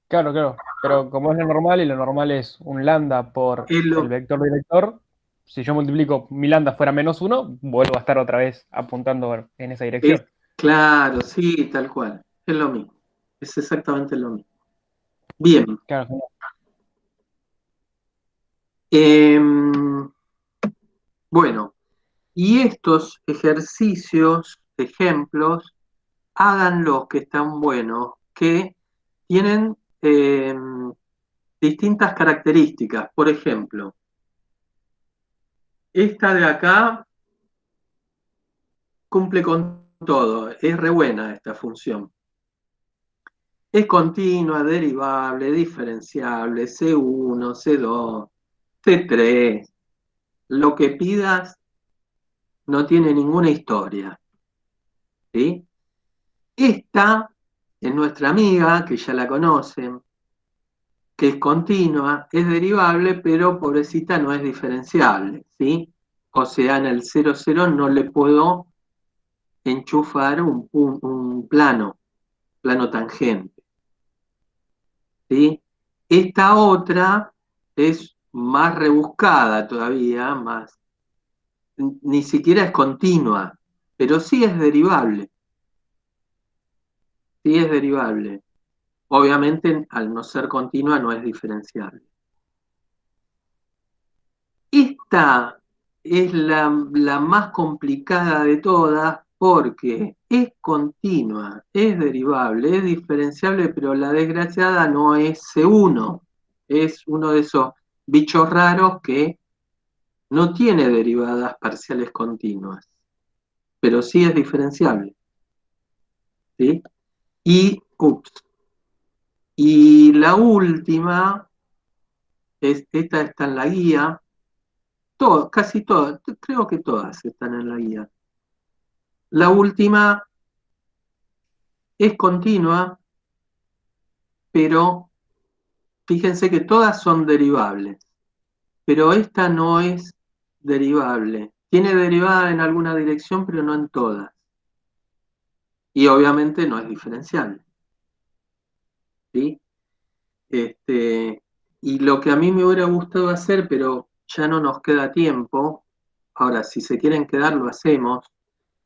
claro, claro. Pero como es lo normal y lo normal es un lambda por Es el lo, vector del vector, si yo multiplico mi lambda fuera -1, vuelvo a estar otra vez apuntando en esa es dirección. claro, sí, tal cual, es lo mismo, es exactamente lo mismo. Bien, Claro, genial. em, bueno, y estos ejercicios, ejemplos, háganlos que están buenos, que tienen distintas características. Por ejemplo, esta de acá cumple con todo, es re buena esta función. Es continua, derivable, diferenciable, C1, C2, C3, lo que pidas no tiene ninguna historia, ¿sí? Esta es nuestra amiga, que ya la conocen, que es continua, es derivable, pero pobrecita no es diferenciable, ¿sí? O sea, en el 0,0 no le puedo enchufar un plano tangente, ¿sí? Esta otra es más rebuscada todavía, más, ni siquiera es continua, pero sí es derivable. Obviamente, al no ser continua, no es diferenciable. Esta es la más complicada de todas porque es continua, es derivable, es diferenciable, pero la desgraciada no es C1, es uno de esos bichos raros que no tiene derivadas parciales continuas, pero sí es diferenciable, ¿sí? Y la última, esta está en la guía, casi todas, creo que todas están en la guía. La última es continua, pero fíjense que todas son derivables, pero esta no es derivable. Tiene derivada en alguna dirección, pero no en todas. Y obviamente no es diferenciable, ¿sí? Y lo que a mí me hubiera gustado hacer, pero ya no nos queda tiempo, ahora si se quieren quedar lo hacemos,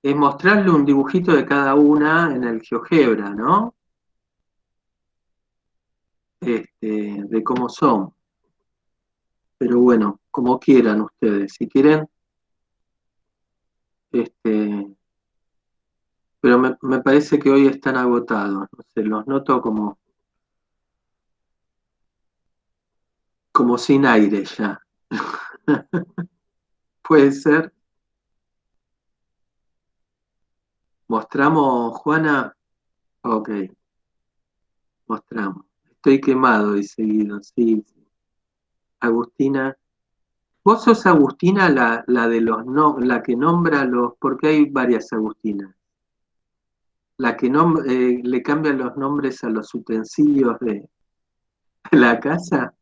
es mostrarle un dibujito de cada una en el GeoGebra, ¿no? De cómo son. Pero bueno, como quieran ustedes, si quieren, este, pero me parece que hoy están agotados, no sé, los noto como sin aire ya. Puede ser. ¿Mostramos, Juana? Ok, mostramos. Estoy quemado y seguido, sí, sí. Agustina. ¿Vos sos Agustina la de los no, la que nombra los, porque hay varias Agustinas, la que le cambia los nombres a los utensilios de la casa?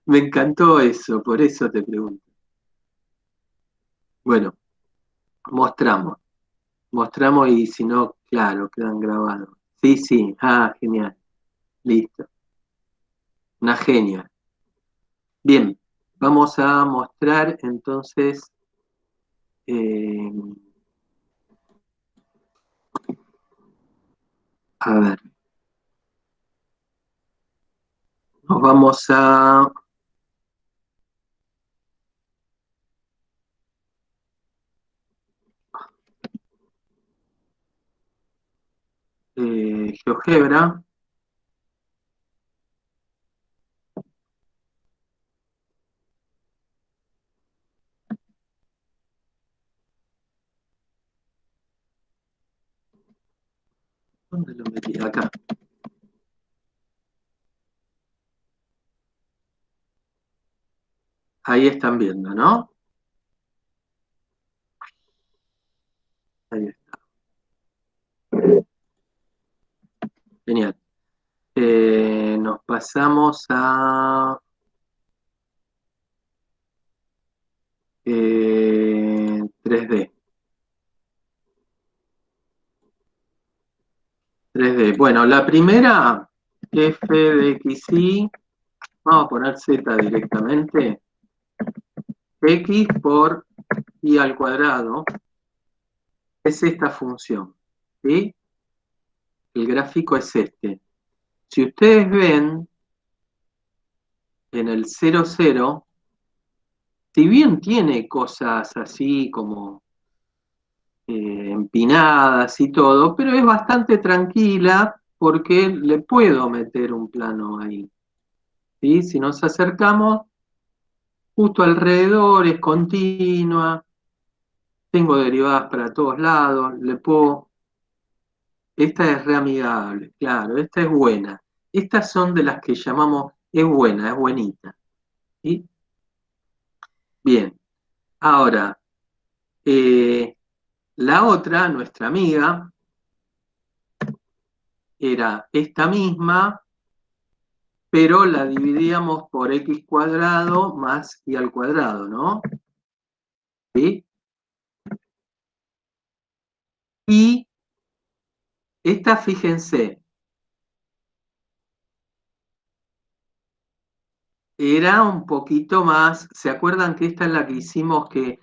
Me encantó eso, por eso te pregunto. Bueno, mostramos, mostramos y si no, claro, quedan grabados. Sí, sí, genial, listo, una genia. Bien, vamos a mostrar entonces, eh, a ver, nos vamos a GeoGebra. ¿Dónde lo metí? Acá. Ahí están viendo, ¿no? Ahí está. Genial. Nos pasamos a 3D. 3D. Bueno, la primera, f de xy, vamos a poner z directamente, x por y al cuadrado, es esta función, ¿sí? El gráfico es este. Si ustedes ven, en el 0, 0, si bien tiene cosas así como empinadas y todo, pero es bastante tranquila porque le puedo meter un plano ahí, ¿sí? Si nos acercamos, justo alrededor es continua, tengo derivadas para todos lados, le puedo... Esta es reamigable, claro, esta es buena. Estas son de las que llamamos, es buena, es buenita, ¿sí? Bien, ahora, la otra, nuestra amiga, era esta misma, pero la dividíamos por x cuadrado más y al cuadrado, ¿no? ¿Sí? Y esta, fíjense, era un poquito más, ¿se acuerdan que esta es la que hicimos que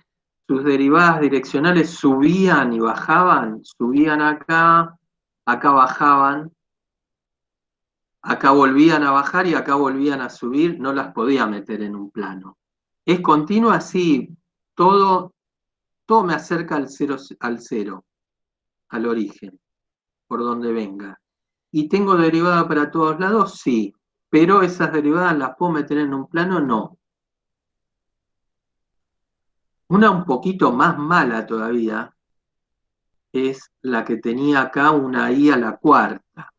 sus derivadas direccionales subían y bajaban? Subían acá, acá bajaban, acá volvían a bajar y acá volvían a subir, no las podía meter en un plano. Es continua, sí, todo me acerca al cero, al origen, por donde venga. ¿Y tengo derivada para todos lados? Sí, pero esas derivadas las puedo meter en un plano, no. Una un poquito más mala todavía es la que tenía acá una i a la cuarta.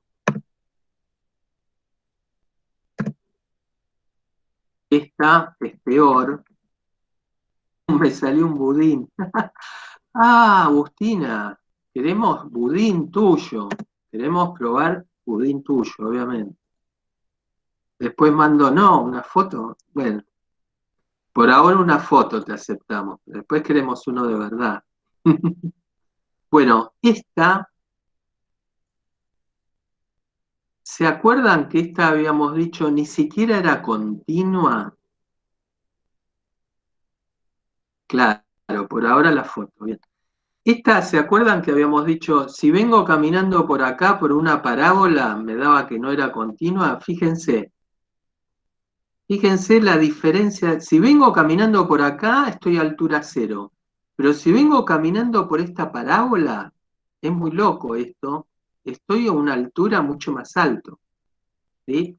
Esta es peor. Me salió un budín. Ah, Agustina, queremos budín tuyo. Queremos probar budín tuyo, obviamente. Después mando, no, una foto. Bueno, por ahora una foto te aceptamos. Después queremos uno de verdad. Bueno, esta, ¿se acuerdan que esta habíamos dicho ni siquiera era continua? Claro, por ahora la foto, bien. Esta, ¿se acuerdan que habíamos dicho, si vengo caminando por acá por una parábola, me daba que no era continua? Fíjense la diferencia. Si vengo caminando por acá, estoy a altura cero. Pero si vengo caminando por esta parábola, es muy loco esto, estoy a una altura mucho más alto, ¿sí?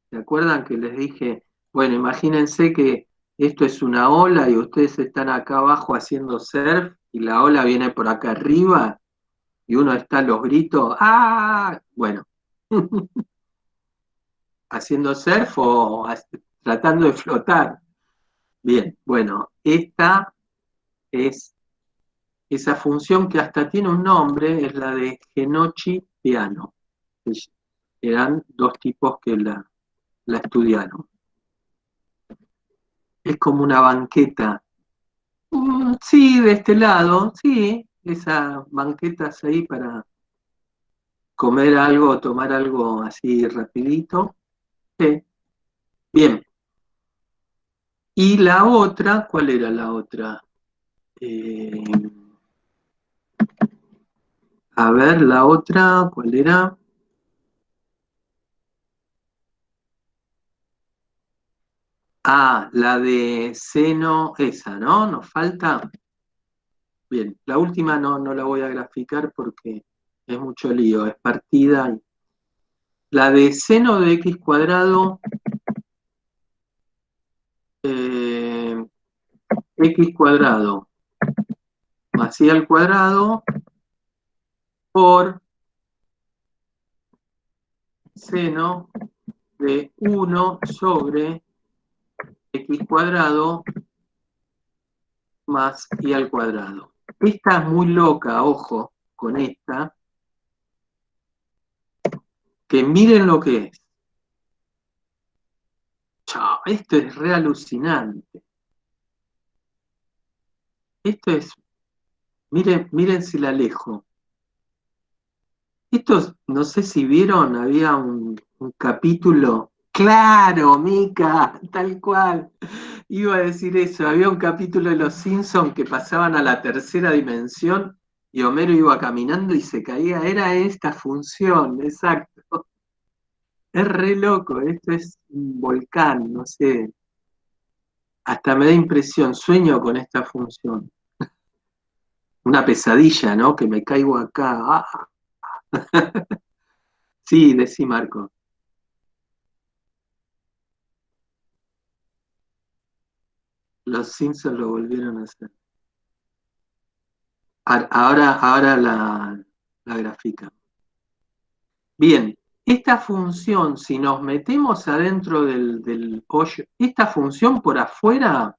¿Se acuerdan que les dije, bueno, imagínense que esto es una ola y ustedes están acá abajo haciendo surf y la ola viene por acá arriba y uno está a los gritos, ¡ah! Bueno, haciendo surf o tratando de flotar. Bien, bueno, esta es esa función que hasta tiene un nombre, es la de Genocchi-Peano. Eran dos tipos que la estudiaron. Es como una banqueta. Sí, de este lado, sí, esas banquetas ahí para comer algo, tomar algo así rapidito. Sí. Bien. Y la otra, ¿cuál era la otra? A ver, la otra, ¿cuál era? Ah, la de seno, esa, ¿no? Nos falta. Bien, la última no la voy a graficar porque es mucho lío, es partida. La de seno de x cuadrado, x cuadrado más y al cuadrado por seno de 1 sobre x cuadrado más y al cuadrado. Esta es muy loca, ojo, con esta, que miren lo que es. Chao, esto es re alucinante. Esto es, miren si la alejo. Esto, no sé si vieron, había un capítulo, claro, Mica, tal cual. Iba a decir eso, había un capítulo de Los Simpsons que pasaban a la tercera dimensión y Homero iba caminando y se caía, era esta función, exacto. Es re loco, esto es un volcán, no sé. Hasta me da impresión, sueño con esta función. Una pesadilla, ¿no? Que me caigo acá. Ah. Sí, decí Marco. Los Simpsons lo volvieron a hacer. Ahora la grafica. Bien, esta función, si nos metemos adentro del hoyo, esta función por afuera,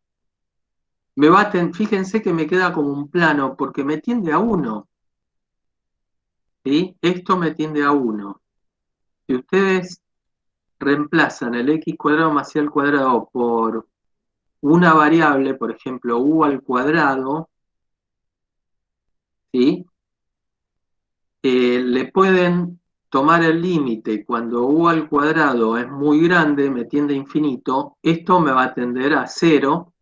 fíjense que me queda como un plano, porque me tiende a 1. ¿Sí? Esto me tiende a 1. Si ustedes reemplazan el x cuadrado más y al cuadrado por una variable, por ejemplo, u al cuadrado, ¿sí? Le pueden tomar el límite cuando u al cuadrado es muy grande, me tiende a infinito, esto me va a tender a 0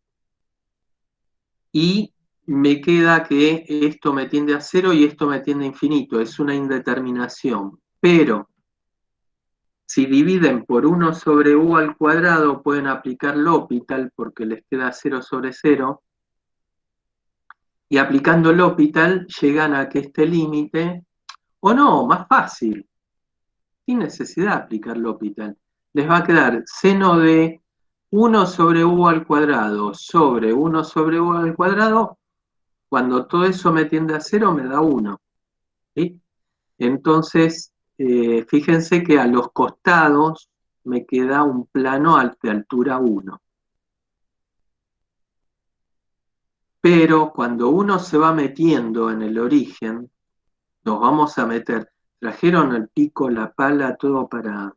y me queda que esto me tiende a 0 y esto me tiende a infinito, es una indeterminación. Pero si dividen por 1 sobre u al cuadrado, pueden aplicar L'Hopital porque les queda 0 sobre 0. Y aplicando L'Hopital llegan a que este límite, o no, más fácil, sin necesidad de aplicar L'Hopital, les va a quedar seno de 1 sobre u al cuadrado sobre 1 sobre u al cuadrado, cuando todo eso me tiende a 0 me da 1. ¿Sí? Entonces, fíjense que a los costados me queda un plano de altura 1. Pero cuando uno se va metiendo en el origen, nos vamos a meter. Trajeron el pico, la pala, todo para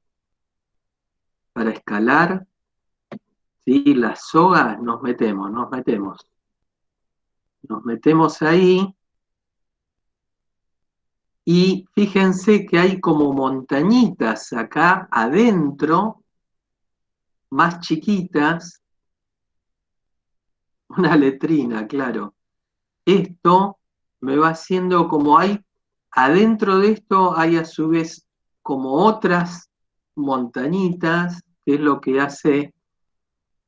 escalar. ¿Sí? Las sogas, nos metemos. Nos metemos ahí. Y fíjense que hay como montañitas acá adentro, más chiquitas. Una letrina, claro. Esto me va haciendo como hay, adentro de esto hay a su vez como otras montañitas, que es lo que hace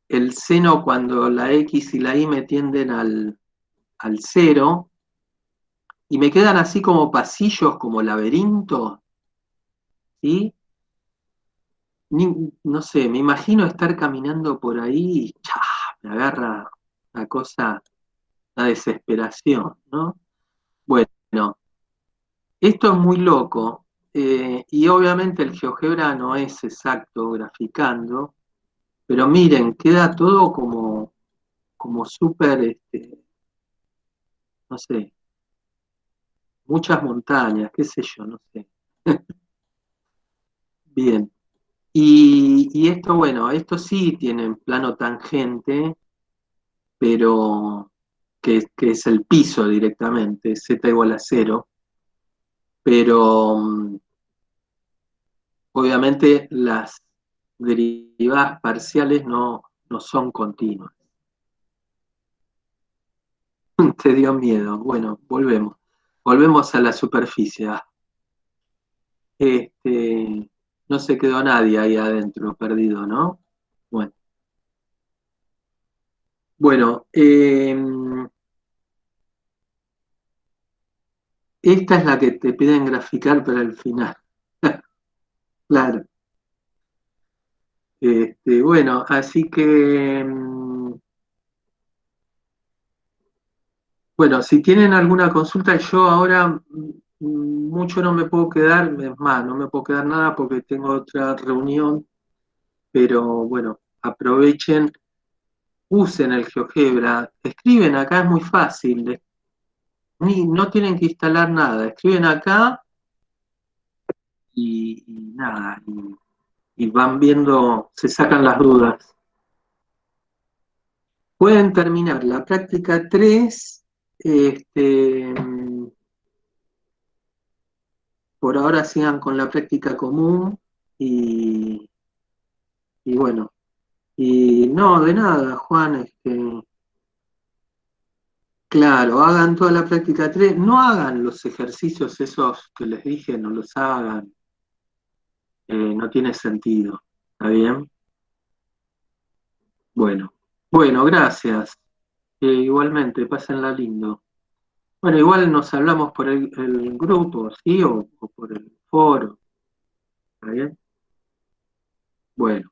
el seno cuando la X y la Y me tienden al 0, y me quedan así como pasillos, como laberintos, ¿sí? No sé, me imagino estar caminando por ahí y ¡cha! Me agarra una cosa, una desesperación, ¿no? Bueno, esto es muy loco, y obviamente el GeoGebra no es exacto graficando, pero miren, queda todo como súper, no sé, muchas montañas, qué sé yo, no sé. Bien, y esto, bueno, esto sí tiene plano tangente, pero que es el piso directamente, z igual a 0, pero obviamente las derivadas parciales no son continuas. Te dio miedo. Bueno, volvemos. Volvemos a la superficie. No se quedó nadie ahí adentro perdido, ¿no? Bueno, esta es la que te piden graficar para el final. Claro. Bueno, así que, bueno, si tienen alguna consulta, yo ahora mucho no me puedo quedar, es más, no me puedo quedar nada porque tengo otra reunión, pero bueno, aprovechen, usen el GeoGebra, escriben acá, es muy fácil, no tienen que instalar nada, escriben acá y nada, y van viendo, se sacan las dudas. Pueden terminar la práctica 3, por ahora sigan con la práctica común y bueno, y no, de nada, Juan, claro, hagan toda la práctica 3, no hagan los ejercicios esos que les dije, no los hagan, no tiene sentido, ¿está bien? Bueno, bueno, gracias. Igualmente, pásenla lindo. Bueno, igual nos hablamos por el grupo, ¿sí? O por el foro, ¿está bien? Bueno.